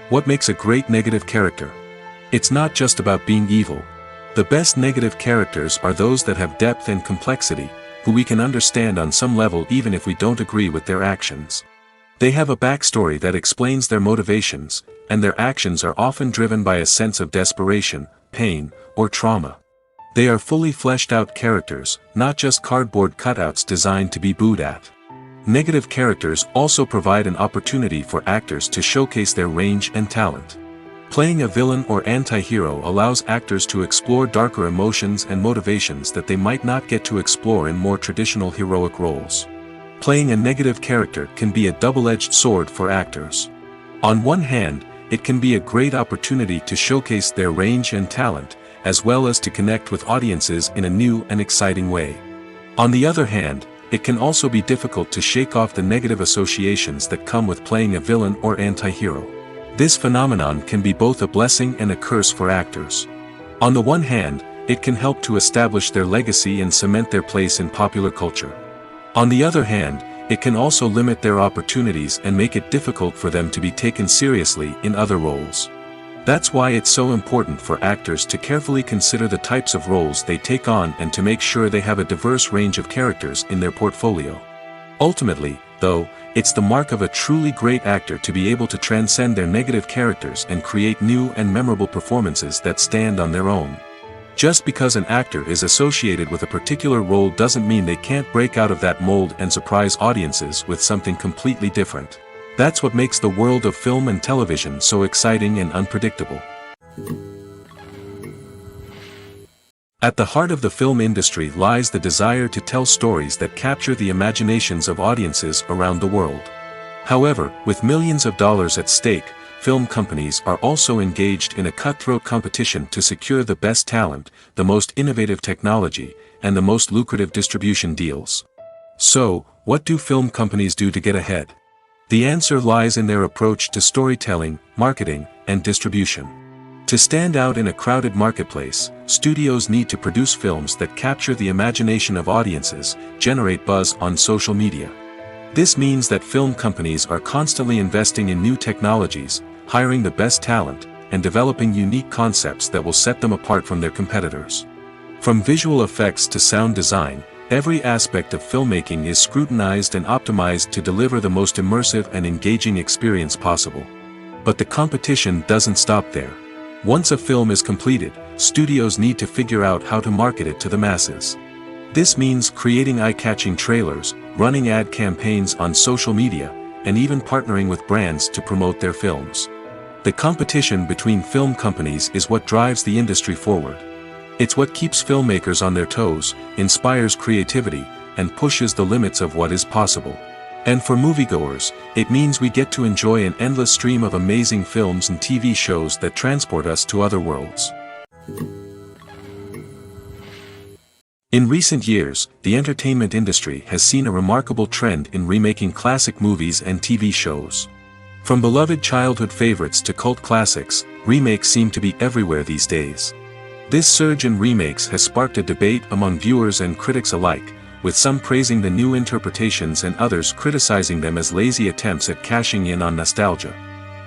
What makes a great negative character? It's not just about being evil. The best negative characters are those that have depth and complexity, who we can understand on some level even if we don't agree with their actions. They have a backstory that explains their motivations, and their actions are often driven by a sense of desperation, pain, or trauma. They are fully fleshed out characters, not just cardboard cutouts designed to be booed at. Negative characters also provide an opportunity for actors to showcase their range and talent. Playing a villain or anti-hero allows actors to explore darker emotions and motivations that they might not get to explore in more traditional heroic roles. Playing a negative character can be a double-edged sword for actors. On one hand, it can be a great opportunity to showcase their range and talent, as well as to connect with audiences in a new and exciting way. On the other hand, it can also be difficult to shake off the negative associations that come with playing a villain or anti-hero. This phenomenon can be both a blessing and a curse for actors. On the one hand, it can help to establish their legacy and cement their place in popular culture. On the other hand, it can also limit their opportunities and make it difficult for them to be taken seriously in other roles. That's why it's so important for actors to carefully consider the types of roles they take on and to make sure they have a diverse range of characters in their portfolio. Ultimately, though, it's the mark of a truly great actor to be able to transcend their negative characters and create new and memorable performances that stand on their own. Just because an actor is associated with a particular role doesn't mean they can't break out of that mold and surprise audiences with something completely different. That's what makes the world of film and television so exciting and unpredictable. At the heart of the film industry lies the desire to tell stories that capture the imaginations of audiences around the world. However, with millions of dollars at stake, film companies are also engaged in a cutthroat competition to secure the best talent, the most innovative technology, and the most lucrative distribution deals. So, what do film companies do to get ahead? The answer lies in their approach to storytelling, marketing, and distribution. To stand out in a crowded marketplace, studios need to produce films that capture the imagination of audiences, generate buzz on social media. This means that film companies are constantly investing in new technologies, hiring the best talent, and developing unique concepts that will set them apart from their competitors. From visual effects to sound design, every aspect of filmmaking is scrutinized and optimized to deliver the most immersive and engaging experience possible. But the competition doesn't stop there. Once a film is completed, studios need to figure out how to market it to the masses. This means creating eye-catching trailers, running ad campaigns on social media, and even partnering with brands to promote their films. The competition between film companies is what drives the industry forward. It's what keeps filmmakers on their toes, inspires creativity, and pushes the limits of what is possible. And for moviegoers, it means we get to enjoy an endless stream of amazing films and TV shows that transport us to other worlds. In recent years, the entertainment industry has seen a remarkable trend in remaking classic movies and TV shows. From beloved childhood favorites to cult classics, remakes seem to be everywhere these days. This surge in remakes has sparked a debate among viewers and critics alike, with some praising the new interpretations and others criticizing them as lazy attempts at cashing in on nostalgia.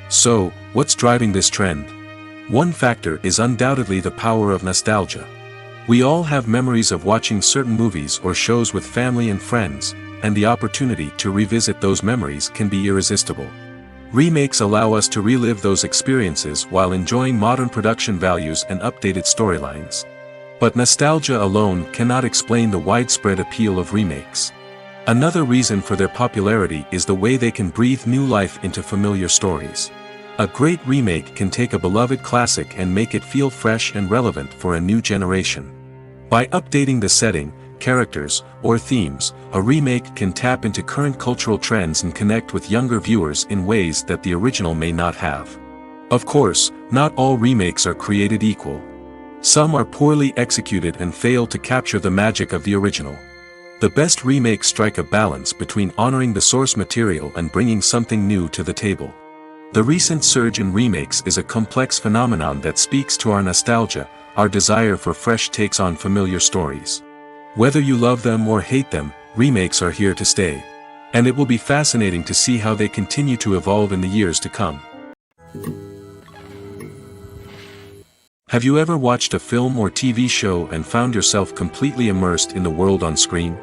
So, what's driving this trend? One factor is undoubtedly the power of nostalgia. We all have memories of watching certain movies or shows with family and friends, and the opportunity to revisit those memories can be irresistible. Remakes allow us to relive those experiences while enjoying modern production values and updated storylines. But nostalgia alone cannot explain the widespread appeal of remakes. Another reason for their popularity is the way they can breathe new life into familiar stories. A great remake can take a beloved classic and make it feel fresh and relevant for a new generation. By updating the setting, characters, or themes, a remake can tap into current cultural trends and connect with younger viewers in ways that the original may not have. Of course, not all remakes are created equal. Some are poorly executed and fail to capture the magic of the original. The best remakes strike a balance between honoring the source material and bringing something new to the table. The recent surge in remakes is a complex phenomenon that speaks to our nostalgia, our desire for fresh takes on familiar stories. Whether you love them or hate them, remakes are here to stay. And it will be fascinating to see how they continue to evolve in the years to come. Have you ever watched a film or TV show and found yourself completely immersed in the world on screen?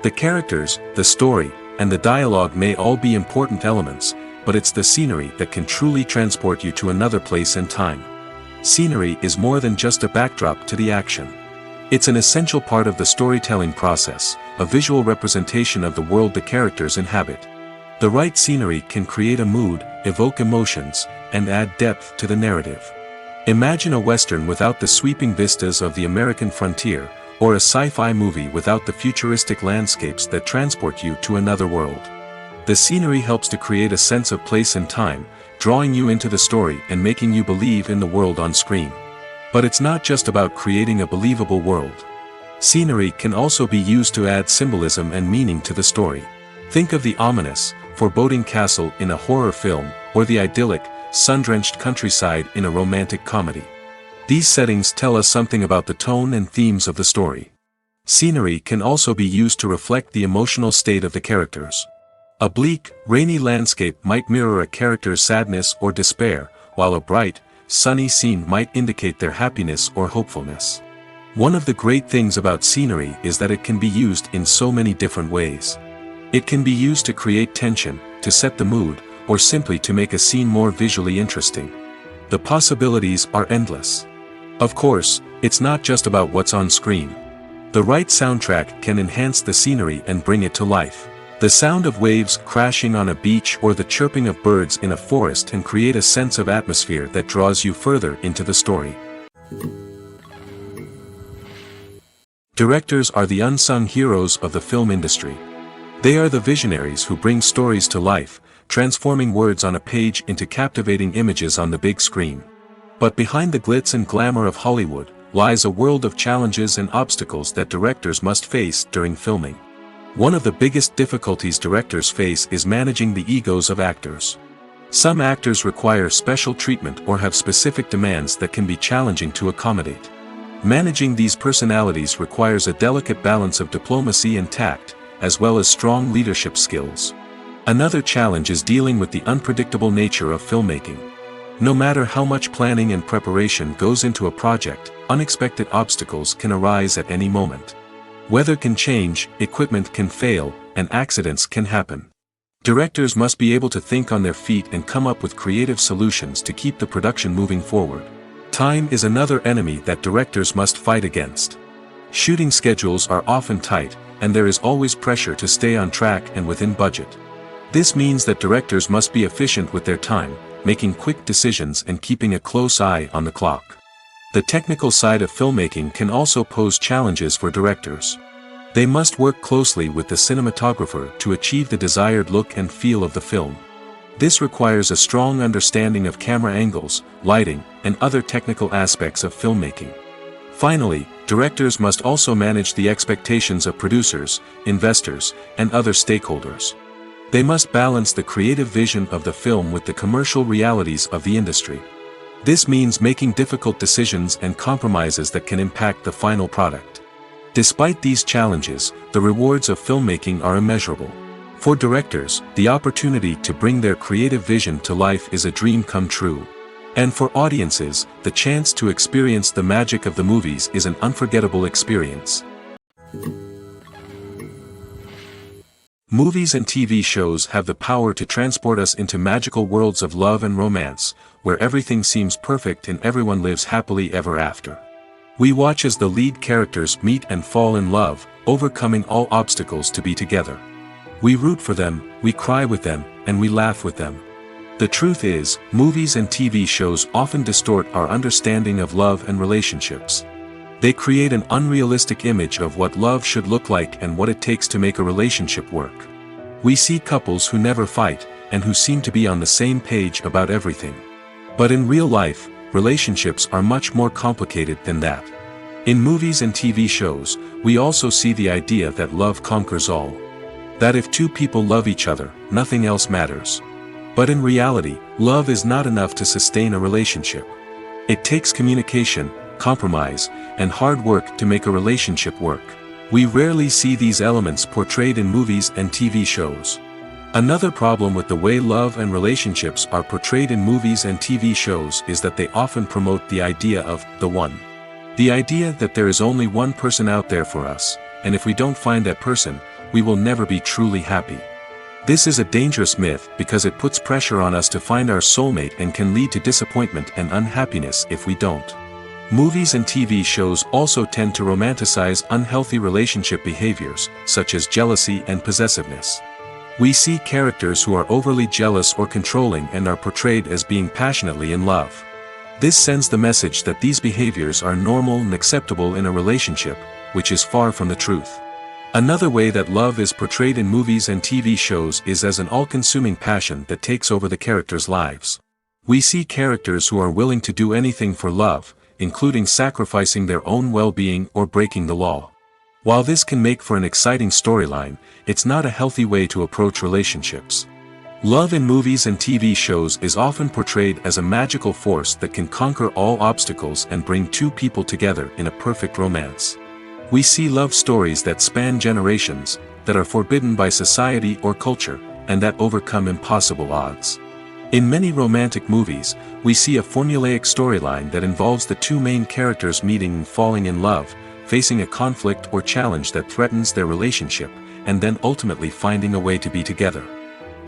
The characters, the story, and the dialogue may all be important elements, but it's the scenery that can truly transport you to another place and time. Scenery is more than just a backdrop to the action. It's an essential part of the storytelling process, a visual representation of the world the characters inhabit. The right scenery can create a mood, evoke emotions, and add depth to the narrative. Imagine a Western without the sweeping vistas of the American frontier, or a sci-fi movie without the futuristic landscapes that transport you to another world. The scenery helps to create a sense of place and time, drawing you into the story and making you believe in the world on screen. But it's not just about creating a believable world. Scenery can also be used to add symbolism and meaning to the story. Think of the ominous, foreboding castle in a horror film, or the idyllic, sun-drenched countryside in a romantic comedy. These settings tell us something about the tone and themes of the story. Scenery can also be used to reflect the emotional state of the characters. A bleak, rainy landscape might mirror a character's sadness or despair, while a bright, sunny scene might indicate their happiness or hopefulness. One of the great things about scenery is that it can be used in so many different ways. It can be used to create tension, to set the mood, or simply to make a scene more visually interesting. The possibilities are endless. Of course, it's not just about what's on screen. The right soundtrack can enhance the scenery and bring it to life. The sound of waves crashing on a beach or the chirping of birds in a forest can create a sense of atmosphere that draws you further into the story. Directors are the unsung heroes of the film industry. They are the visionaries who bring stories to life, transforming words on a page into captivating images on the big screen. But behind the glitz and glamour of Hollywood lies a world of challenges and obstacles that directors must face during filming. One of the biggest difficulties directors face is managing the egos of actors. Some actors require special treatment or have specific demands that can be challenging to accommodate. Managing these personalities requires a delicate balance of diplomacy and tact, as well as strong leadership skills. Another challenge is dealing with the unpredictable nature of filmmaking. No matter how much planning and preparation goes into a project, unexpected obstacles can arise at any moment. Weather can change, equipment can fail, and accidents can happen. Directors must be able to think on their feet and come up with creative solutions to keep the production moving forward. Time is another enemy that directors must fight against. Shooting schedules are often tight, and there is always pressure to stay on track and within budget. This means that directors must be efficient with their time, making quick decisions and keeping a close eye on the clock. The technical side of filmmaking can also pose challenges for directors. They must work closely with the cinematographer to achieve the desired look and feel of the film. This requires a strong understanding of camera angles, lighting, and other technical aspects of filmmaking. Finally, directors must also manage the expectations of producers, investors, and other stakeholders. They must balance the creative vision of the film with the commercial realities of the industry. This means making difficult decisions and compromises that can impact the final product. Despite these challenges, the rewards of filmmaking are immeasurable. For directors, the opportunity to bring their creative vision to life is a dream come true. And for audiences, the chance to experience the magic of the movies is an unforgettable experience. Movies and TV shows have the power to transport us into magical worlds of love and romance, where everything seems perfect and everyone lives happily ever after. We watch as the lead characters meet and fall in love, overcoming all obstacles to be together. We root for them, we cry with them, and we laugh with them. The truth is, movies and TV shows often distort our understanding of love and relationships. They create an unrealistic image of what love should look like and what it takes to make a relationship work. We see couples who never fight, and who seem to be on the same page about everything. But in real life, relationships are much more complicated than that. In movies and TV shows, we also see the idea that love conquers all. That if two people love each other, nothing else matters. But in reality, love is not enough to sustain a relationship. It takes communication, compromise, and hard work to make a relationship work. We rarely see these elements portrayed in movies and TV shows. Another problem with the way love and relationships are portrayed in movies and TV shows is that they often promote the idea of the one. The idea that there is only one person out there for us, and if we don't find that person, we will never be truly happy. This is a dangerous myth because it puts pressure on us to find our soulmate and can lead to disappointment and unhappiness if we don't. Movies and TV shows also tend to romanticize unhealthy relationship behaviors, such as jealousy and possessiveness. We see characters who are overly jealous or controlling and are portrayed as being passionately in love. This sends the message that these behaviors are normal and acceptable in a relationship, which is far from the truth. Another way that love is portrayed in movies and TV shows is as an all-consuming passion that takes over the characters' lives. We see characters who are willing to do anything for love, including sacrificing their own well-being or breaking the law. While this can make for an exciting storyline, it's not a healthy way to approach relationships. Love in movies and TV shows is often portrayed as a magical force that can conquer all obstacles and bring two people together in a perfect romance. We see love stories that span generations, that are forbidden by society or culture, and that overcome impossible odds. In many romantic movies, we see a formulaic storyline that involves the two main characters meeting and falling in love, facing a conflict or challenge that threatens their relationship, and then ultimately finding a way to be together.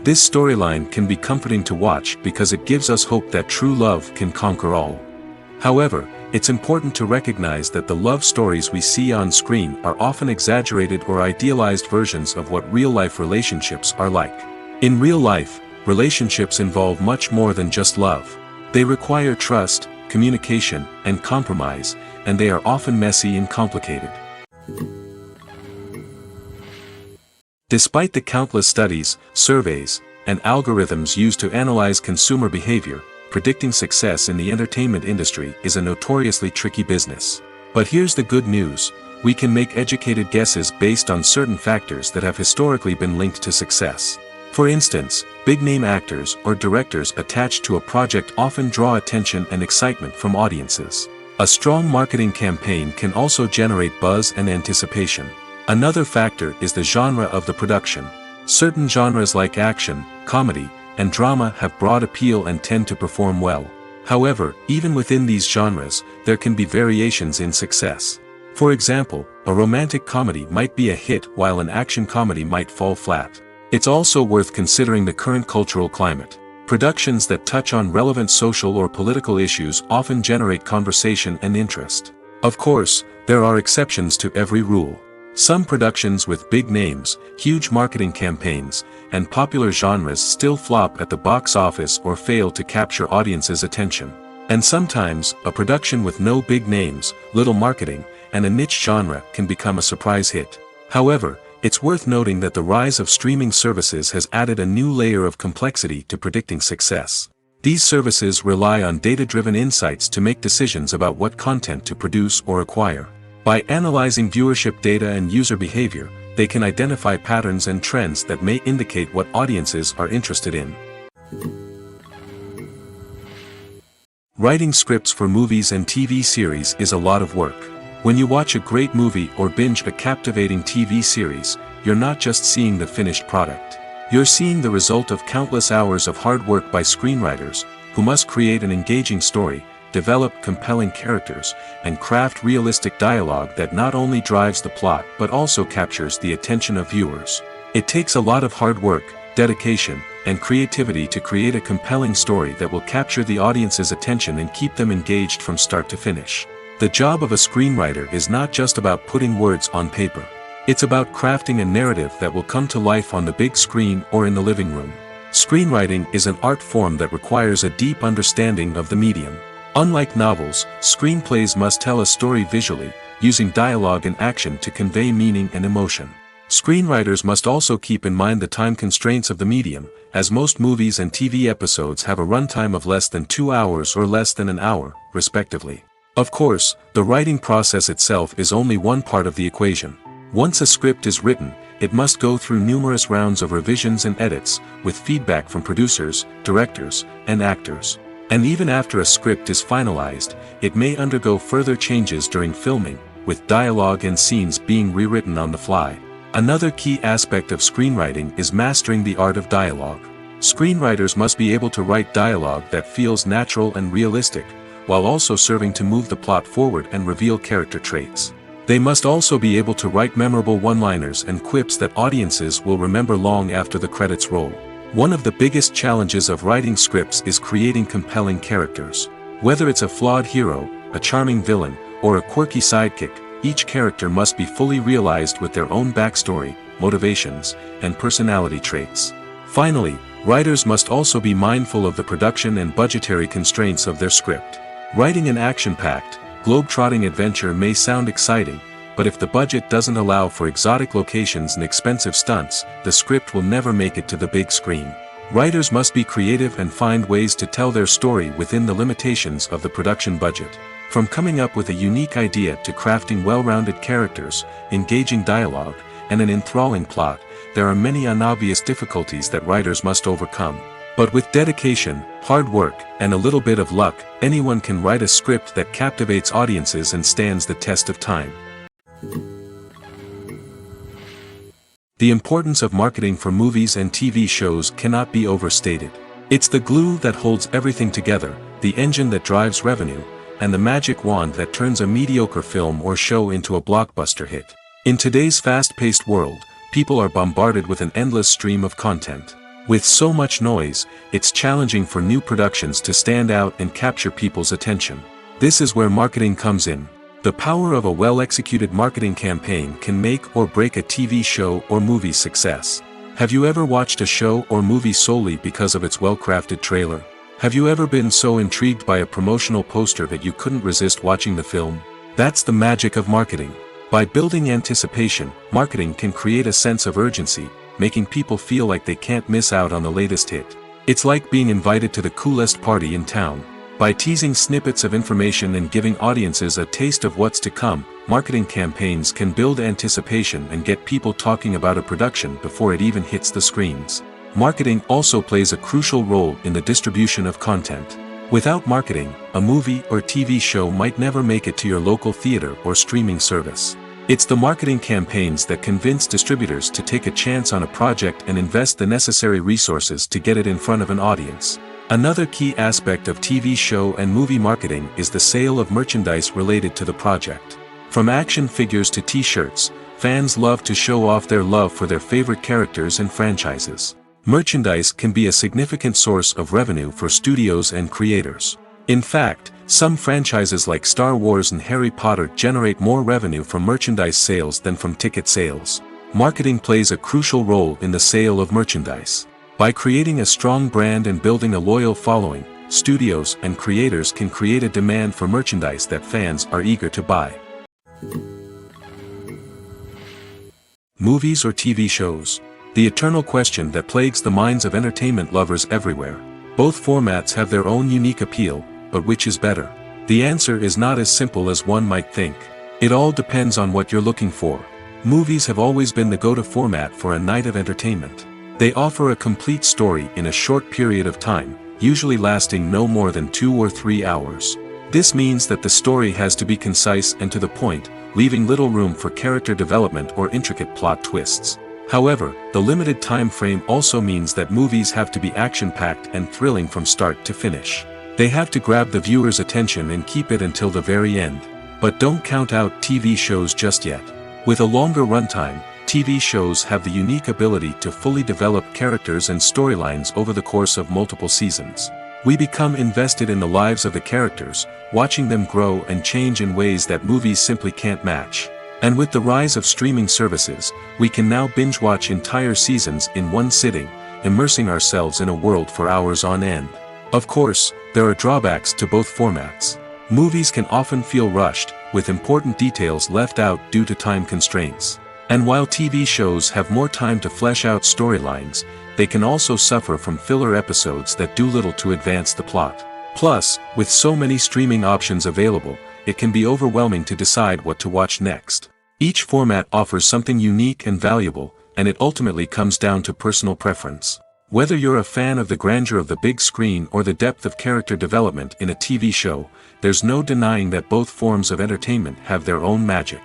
This storyline can be comforting to watch because it gives us hope that true love can conquer all. However, it's important to recognize that the love stories we see on screen are often exaggerated or idealized versions of what real-life relationships are like. In real life, relationships involve much more than just love. They require trust, communication, and compromise, and they are often messy and complicated. Despite the countless studies, surveys, and algorithms used to analyze consumer behavior, predicting success in the entertainment industry is a notoriously tricky business. But here's the good news: we can make educated guesses based on certain factors that have historically been linked to success. For instance, big-name actors or directors attached to a project often draw attention and excitement from audiences. A strong marketing campaign can also generate buzz and anticipation. Another factor is the genre of the production. Certain genres like action, comedy, and drama have broad appeal and tend to perform well. However, even within these genres, there can be variations in success. For example, a romantic comedy might be a hit while an action comedy might fall flat. It's also worth considering the current cultural climate. Productions that touch on relevant social or political issues often generate conversation and interest. Of course, there are exceptions to every rule. Some productions with big names, huge marketing campaigns, and popular genres still flop at the box office or fail to capture audiences' attention. And sometimes, a production with no big names, little marketing, and a niche genre can become a surprise hit. However, it's worth noting that the rise of streaming services has added a new layer of complexity to predicting success. These services rely on data-driven insights to make decisions about what content to produce or acquire. By analyzing viewership data and user behavior, they can identify patterns and trends that may indicate what audiences are interested in. Writing scripts for movies and TV series is a lot of work. When you watch a great movie or binge a captivating TV series, you're not just seeing the finished product. You're seeing the result of countless hours of hard work by screenwriters, who must create an engaging story, develop compelling characters, and craft realistic dialogue that not only drives the plot but also captures the attention of viewers. It takes a lot of hard work, dedication, and creativity to create a compelling story that will capture the audience's attention and keep them engaged from start to finish. The job of a screenwriter is not just about putting words on paper. It's about crafting a narrative that will come to life on the big screen or in the living room. Screenwriting is an art form that requires a deep understanding of the medium. Unlike novels, screenplays must tell a story visually, using dialogue and action to convey meaning and emotion. Screenwriters must also keep in mind the time constraints of the medium, as most movies and TV episodes have a runtime of less than 2 hours or less than an hour, respectively. Of course, the writing process itself is only one part of the equation. Once a script is written, it must go through numerous rounds of revisions and edits, with feedback from producers, directors, and actors. And even after a script is finalized, it may undergo further changes during filming, with dialogue and scenes being rewritten on the fly. Another key aspect of screenwriting is mastering the art of dialogue. Screenwriters must be able to write dialogue that feels natural and realistic, while also serving to move the plot forward and reveal character traits. They must also be able to write memorable one-liners and quips that audiences will remember long after the credits roll. One of the biggest challenges of writing scripts is creating compelling characters. Whether it's a flawed hero, a charming villain, or a quirky sidekick, each character must be fully realized with their own backstory, motivations, and personality traits. Finally, writers must also be mindful of the production and budgetary constraints of their script. Writing an action-packed, globe-trotting adventure may sound exciting, but if the budget doesn't allow for exotic locations and expensive stunts, the script will never make it to the big screen. Writers must be creative and find ways to tell their story within the limitations of the production budget. From coming up with a unique idea to crafting well-rounded characters, engaging dialogue, and an enthralling plot, there are many unobvious difficulties that writers must overcome. But with dedication, hard work, and a little bit of luck, anyone can write a script that captivates audiences and stands the test of time. The importance of marketing for movies and TV shows cannot be overstated. It's the glue that holds everything together, the engine that drives revenue, and the magic wand that turns a mediocre film or show into a blockbuster hit. In today's fast-paced world, people are bombarded with an endless stream of content. With so much noise, it's challenging for new productions to stand out and capture people's attention. This is where marketing comes in. The power of a well-executed marketing campaign can make or break a TV show or movie's success. Have you ever watched a show or movie solely because of its well-crafted trailer? Have you ever been so intrigued by a promotional poster that you couldn't resist watching the film? That's the magic of marketing. By building anticipation, marketing can create a sense of urgency, making people feel like they can't miss out on the latest hit. It's like being invited to the coolest party in town. By teasing snippets of information and giving audiences a taste of what's to come, marketing campaigns can build anticipation and get people talking about a production before it even hits the screens. Marketing also plays a crucial role in the distribution of content. Without marketing, a movie or TV show might never make it to your local theater or streaming service. It's the marketing campaigns that convince distributors to take a chance on a project and invest the necessary resources to get it in front of an audience. Another key aspect of TV show and movie marketing is the sale of merchandise related to the project. From action figures to t-shirts, fans love to show off their love for their favorite characters and franchises. Merchandise can be a significant source of revenue for studios and creators. In fact, some franchises like Star Wars and Harry Potter generate more revenue from merchandise sales than from ticket sales. Marketing plays a crucial role in the sale of merchandise. By creating a strong brand and building a loyal following, studios and creators can create a demand for merchandise that fans are eager to buy. Movies or TV shows? The eternal question that plagues the minds of entertainment lovers everywhere. Both formats have their own unique appeal, but which is better? The answer is not as simple as one might think. It all depends on what you're looking for. Movies have always been the go-to format for a night of entertainment. They offer a complete story in a short period of time, usually lasting no more than 2 or 3 hours. This means that the story has to be concise and to the point, leaving little room for character development or intricate plot twists. However, the limited time frame also means that movies have to be action-packed and thrilling from start to finish. They have to grab the viewer's attention and keep it until the very end. But don't count out TV shows just yet. With a longer runtime, TV shows have the unique ability to fully develop characters and storylines over the course of multiple seasons. We become invested in the lives of the characters, watching them grow and change in ways that movies simply can't match. And with the rise of streaming services, we can now binge-watch entire seasons in one sitting, immersing ourselves in a world for hours on end. Of course, there are drawbacks to both formats. Movies can often feel rushed, with important details left out due to time constraints. And while TV shows have more time to flesh out storylines, they can also suffer from filler episodes that do little to advance the plot. Plus, with so many streaming options available, it can be overwhelming to decide what to watch next. Each format offers something unique and valuable, and it ultimately comes down to personal preference. Whether you're a fan of the grandeur of the big screen or the depth of character development in a TV show, there's no denying that both forms of entertainment have their own magic.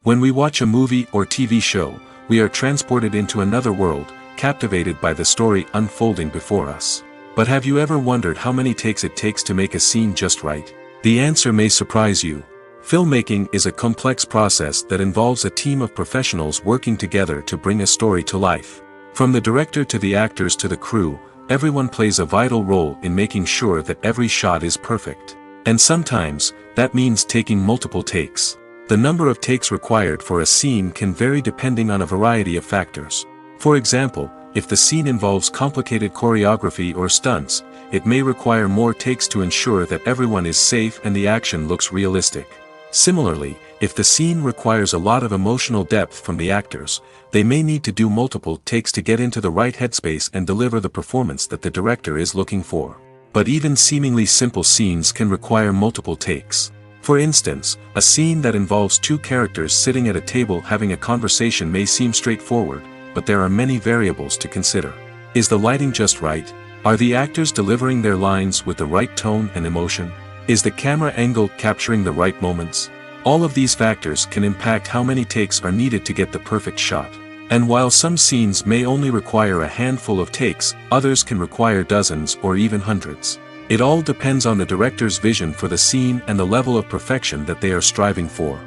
When we watch a movie or TV show, we are transported into another world, captivated by the story unfolding before us. But have you ever wondered how many takes it takes to make a scene just right? The answer may surprise you. Filmmaking is a complex process that involves a team of professionals working together to bring a story to life. From the director to the actors to the crew, everyone plays a vital role in making sure that every shot is perfect. And sometimes, that means taking multiple takes. The number of takes required for a scene can vary depending on a variety of factors. For example, if the scene involves complicated choreography or stunts, it may require more takes to ensure that everyone is safe and the action looks realistic. Similarly, if the scene requires a lot of emotional depth from the actors, they may need to do multiple takes to get into the right headspace and deliver the performance that the director is looking for. But even seemingly simple scenes can require multiple takes. For instance, a scene that involves 2 characters sitting at a table having a conversation may seem straightforward, but there are many variables to consider. Is the lighting just right? Are the actors delivering their lines with the right tone and emotion? Is the camera angle capturing the right moments? All of these factors can impact how many takes are needed to get the perfect shot. And while some scenes may only require a handful of takes, others can require dozens or even hundreds. It all depends on the director's vision for the scene and the level of perfection that they are striving for.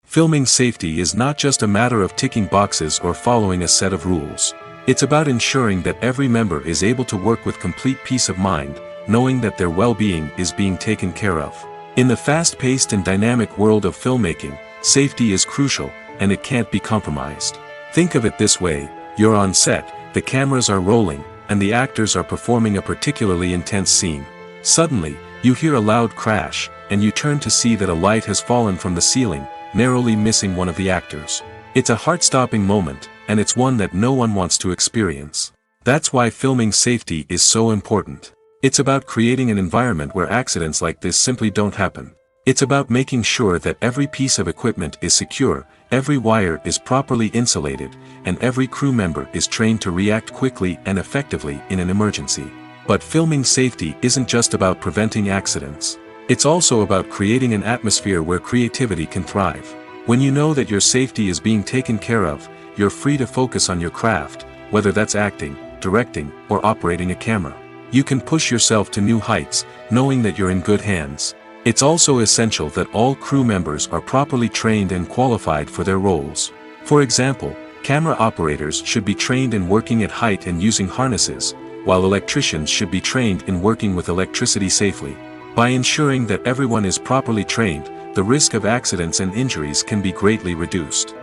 Filming safety is not just a matter of ticking boxes or following a set of rules. It's about ensuring that every member is able to work with complete peace of mind, knowing that their well-being is being taken care of. In the fast-paced and dynamic world of filmmaking, safety is crucial, and it can't be compromised. Think of it this way: you're on set, the cameras are rolling, and the actors are performing a particularly intense scene. Suddenly, you hear a loud crash, and you turn to see that a light has fallen from the ceiling, narrowly missing one of the actors. It's a heart-stopping moment, and it's one that no one wants to experience. That's why filming safety is so important. It's about creating an environment where accidents like this simply don't happen. It's about making sure that every piece of equipment is secure, every wire is properly insulated, and every crew member is trained to react quickly and effectively in an emergency. But filming safety isn't just about preventing accidents. It's also about creating an atmosphere where creativity can thrive. When you know that your safety is being taken care of, you're free to focus on your craft, whether that's acting, directing, or operating a camera. You can push yourself to new heights, knowing that you're in good hands. It's also essential that all crew members are properly trained and qualified for their roles. For example, camera operators should be trained in working at height and using harnesses, while electricians should be trained in working with electricity safely. By ensuring that everyone is properly trained, the risk of accidents and injuries can be greatly reduced.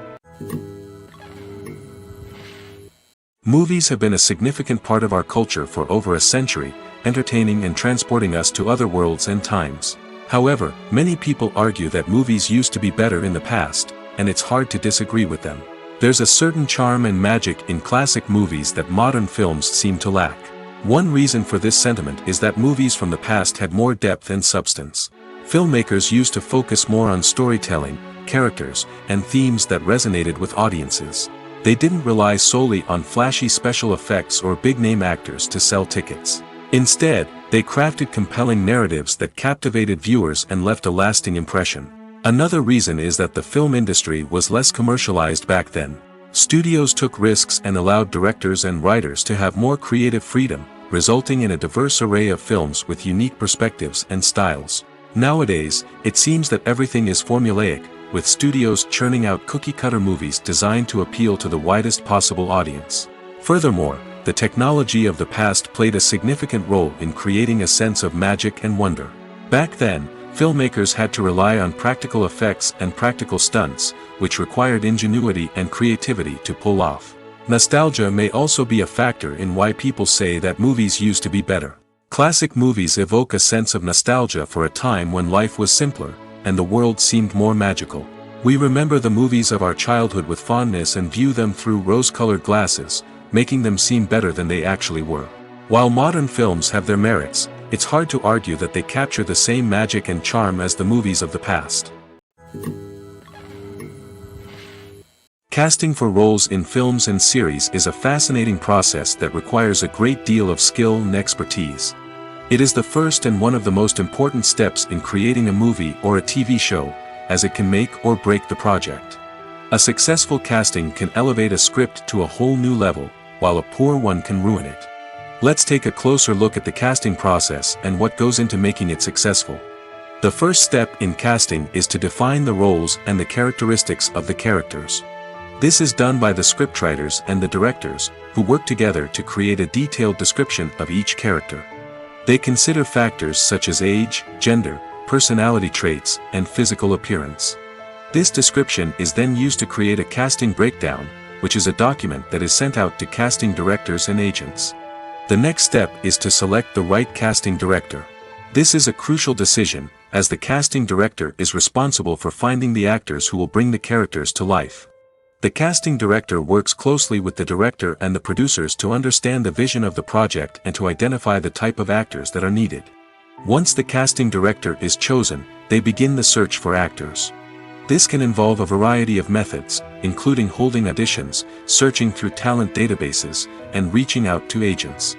Movies have been a significant part of our culture for over a century, entertaining and transporting us to other worlds and times. However, many people argue that movies used to be better in the past, and it's hard to disagree with them. There's a certain charm and magic in classic movies that modern films seem to lack. One reason for this sentiment is that movies from the past had more depth and substance. Filmmakers used to focus more on storytelling, characters, and themes that resonated with audiences. They didn't rely solely on flashy special effects or big-name actors to sell tickets. Instead, they crafted compelling narratives that captivated viewers and left a lasting impression. Another reason is that the film industry was less commercialized back then. Studios took risks and allowed directors and writers to have more creative freedom, resulting in a diverse array of films with unique perspectives and styles. Nowadays, it seems that everything is formulaic, with studios churning out cookie-cutter movies designed to appeal to the widest possible audience. Furthermore, the technology of the past played a significant role in creating a sense of magic and wonder. Back then, filmmakers had to rely on practical effects and practical stunts, which required ingenuity and creativity to pull off. Nostalgia may also be a factor in why people say that movies used to be better. Classic movies evoke a sense of nostalgia for a time when life was simpler, and the world seemed more magical. We remember the movies of our childhood with fondness and view them through rose-colored glasses, making them seem better than they actually were. While modern films have their merits, it's hard to argue that they capture the same magic and charm as the movies of the past. Casting for roles in films and series is a fascinating process that requires a great deal of skill and expertise. It is the first and one of the most important steps in creating a movie or a TV show, as it can make or break the project. A successful casting can elevate a script to a whole new level, while a poor one can ruin it. Let's take a closer look at the casting process and what goes into making it successful. The first step in casting is to define the roles and the characteristics of the characters. This is done by the scriptwriters and the directors, who work together to create a detailed description of each character. They consider factors such as age, gender, personality traits, and physical appearance. This description is then used to create a casting breakdown, which is a document that is sent out to casting directors and agents. The next step is to select the right casting director. This is a crucial decision, as the casting director is responsible for finding the actors who will bring the characters to life. The casting director works closely with the director and the producers to understand the vision of the project and to identify the type of actors that are needed. Once the casting director is chosen, they begin the search for actors. This can involve a variety of methods, including holding auditions, searching through talent databases, and reaching out to agents.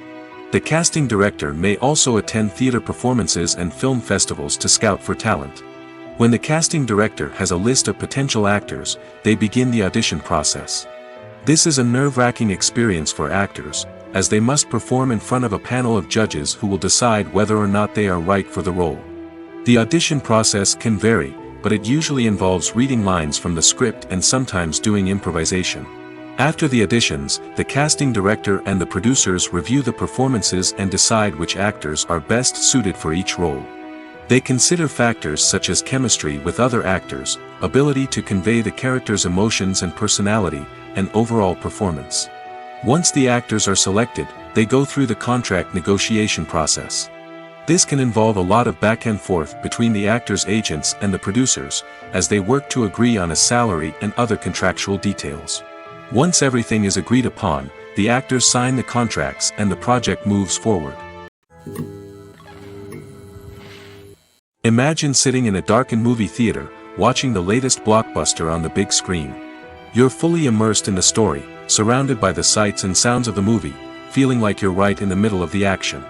The casting director may also attend theater performances and film festivals to scout for talent. When the casting director has a list of potential actors, they begin the audition process. This is a nerve-wracking experience for actors, as they must perform in front of a panel of judges who will decide whether or not they are right for the role. The audition process can vary, but it usually involves reading lines from the script and sometimes doing improvisation. After the auditions, the casting director and the producers review the performances and decide which actors are best suited for each role. They consider factors such as chemistry with other actors, ability to convey the character's emotions and personality, and overall performance. Once the actors are selected, they go through the contract negotiation process. This can involve a lot of back and forth between the actors' agents and the producers, as they work to agree on a salary and other contractual details. Once everything is agreed upon, the actors sign the contracts and the project moves forward. Imagine sitting in a darkened movie theater, watching the latest blockbuster on the big screen. You're fully immersed in the story, surrounded by the sights and sounds of the movie, feeling like you're right in the middle of the action.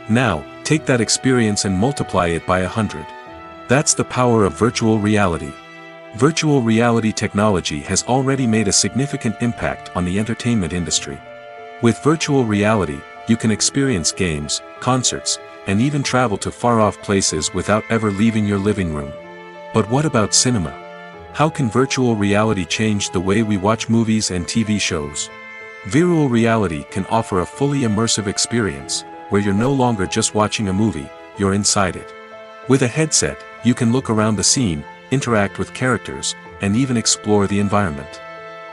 Now, take that experience and multiply it by 100. That's the power of virtual reality. Virtual reality technology has already made a significant impact on the entertainment industry. With virtual reality, you can experience games, concerts, and even travel to far-off places without ever leaving your living room. But what about cinema? How can virtual reality change the way we watch movies and TV shows? Virtual reality can offer a fully immersive experience, where you're no longer just watching a movie, you're inside it. With a headset, you can look around the scene, interact with characters, and even explore the environment.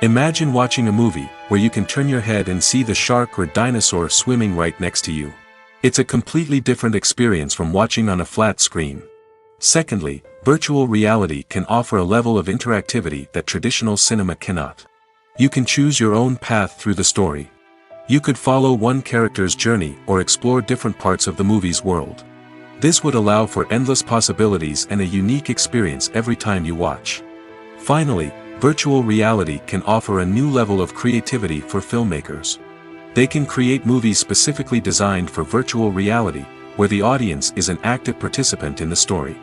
Imagine watching a movie where you can turn your head and see the shark or dinosaur swimming right next to you. It's a completely different experience from watching on a flat screen. Secondly, virtual reality can offer a level of interactivity that traditional cinema cannot. You can choose your own path through the story. You could follow one character's journey or explore different parts of the movie's world. This would allow for endless possibilities and a unique experience every time you watch. Finally, virtual reality can offer a new level of creativity for filmmakers. They can create movies specifically designed for virtual reality, where the audience is an active participant in the story.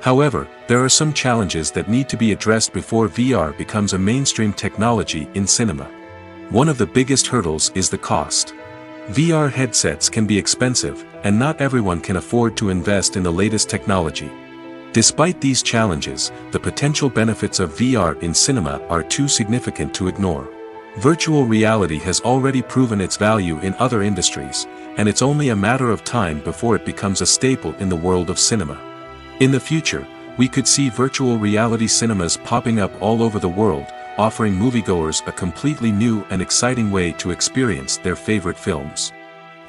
However, there are some challenges that need to be addressed before VR becomes a mainstream technology in cinema. One of the biggest hurdles is the cost. VR headsets can be expensive, and not everyone can afford to invest in the latest technology. Despite these challenges, the potential benefits of VR in cinema are too significant to ignore. Virtual reality has already proven its value in other industries, and it's only a matter of time before it becomes a staple in the world of cinema. In the future, we could see virtual reality cinemas popping up all over the world, offering moviegoers a completely new and exciting way to experience their favorite films.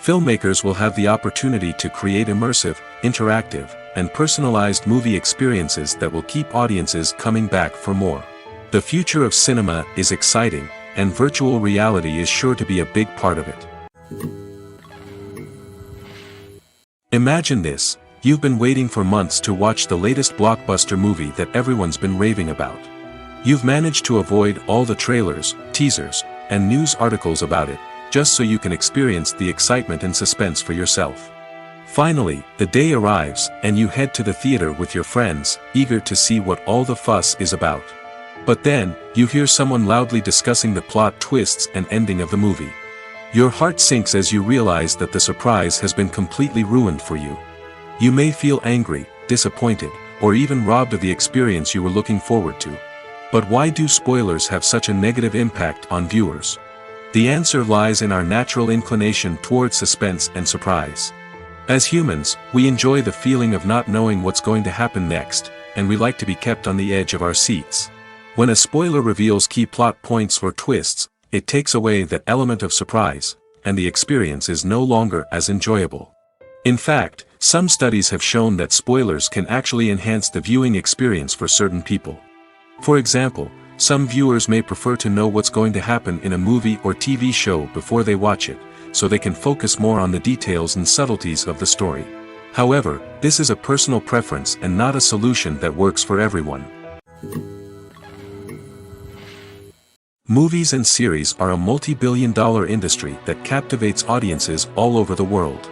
Filmmakers will have the opportunity to create immersive, interactive, and personalized movie experiences that will keep audiences coming back for more. The future of cinema is exciting, and virtual reality is sure to be a big part of it. Imagine this: you've been waiting for months to watch the latest blockbuster movie that everyone's been raving about. You've managed to avoid all the trailers, teasers, and news articles about it, just so you can experience the excitement and suspense for yourself. Finally, the day arrives, and you head to the theater with your friends, eager to see what all the fuss is about. But then, you hear someone loudly discussing the plot twists and ending of the movie. Your heart sinks as you realize that the surprise has been completely ruined for you. You may feel angry, disappointed, or even robbed of the experience you were looking forward to. But why do spoilers have such a negative impact on viewers? The answer lies in our natural inclination toward suspense and surprise. As humans, we enjoy the feeling of not knowing what's going to happen next, and we like to be kept on the edge of our seats. When a spoiler reveals key plot points or twists, it takes away that element of surprise, and the experience is no longer as enjoyable. In fact, some studies have shown that spoilers can actually enhance the viewing experience for certain people. For example, some viewers may prefer to know what's going to happen in a movie or TV show before they watch it, so they can focus more on the details and subtleties of the story. However, this is a personal preference and not a solution that works for everyone. Movies and series are a multi-billion-dollar industry that captivates audiences all over the world.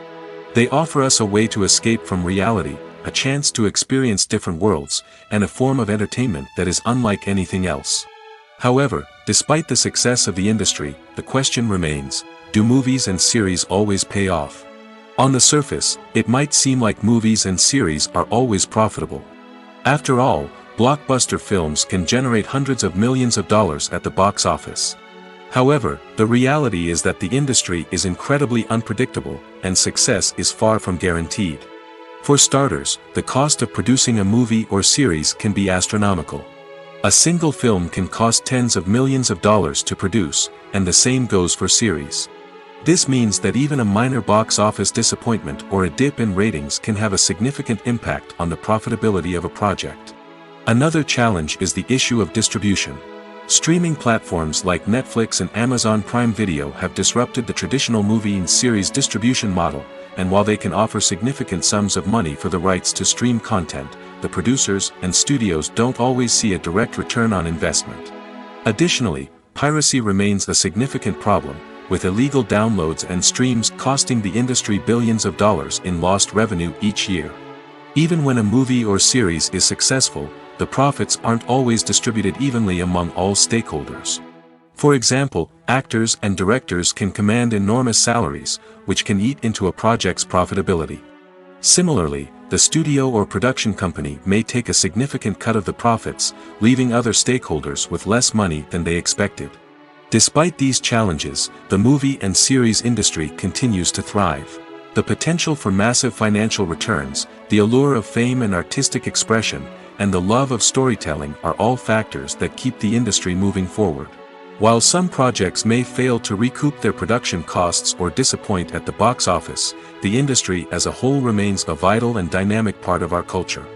They offer us a way to escape from reality, a chance to experience different worlds, and a form of entertainment that is unlike anything else. However, despite the success of the industry, the question remains: do movies and series always pay off? On the surface, it might seem like movies and series are always profitable. After all, blockbuster films can generate hundreds of millions of dollars at the box office. However, the reality is that the industry is incredibly unpredictable, and success is far from guaranteed. For starters, the cost of producing a movie or series can be astronomical. A single film can cost tens of millions of dollars to produce, and the same goes for series. This means that even a minor box office disappointment or a dip in ratings can have a significant impact on the profitability of a project. Another challenge is the issue of distribution. Streaming platforms like Netflix and Amazon Prime Video have disrupted the traditional movie and series distribution model, and while they can offer significant sums of money for the rights to stream content, the producers and studios don't always see a direct return on investment. Additionally, piracy remains a significant problem, with illegal downloads and streams costing the industry billions of dollars in lost revenue each year. Even when a movie or series is successful, the profits aren't always distributed evenly among all stakeholders. For example, actors and directors can command enormous salaries, which can eat into a project's profitability. Similarly, the studio or production company may take a significant cut of the profits, leaving other stakeholders with less money than they expected. Despite these challenges, the movie and series industry continues to thrive. The potential for massive financial returns, the allure of fame and artistic expression, and the love of storytelling are all factors that keep the industry moving forward. While some projects may fail to recoup their production costs or disappoint at the box office, the industry as a whole remains a vital and dynamic part of our culture.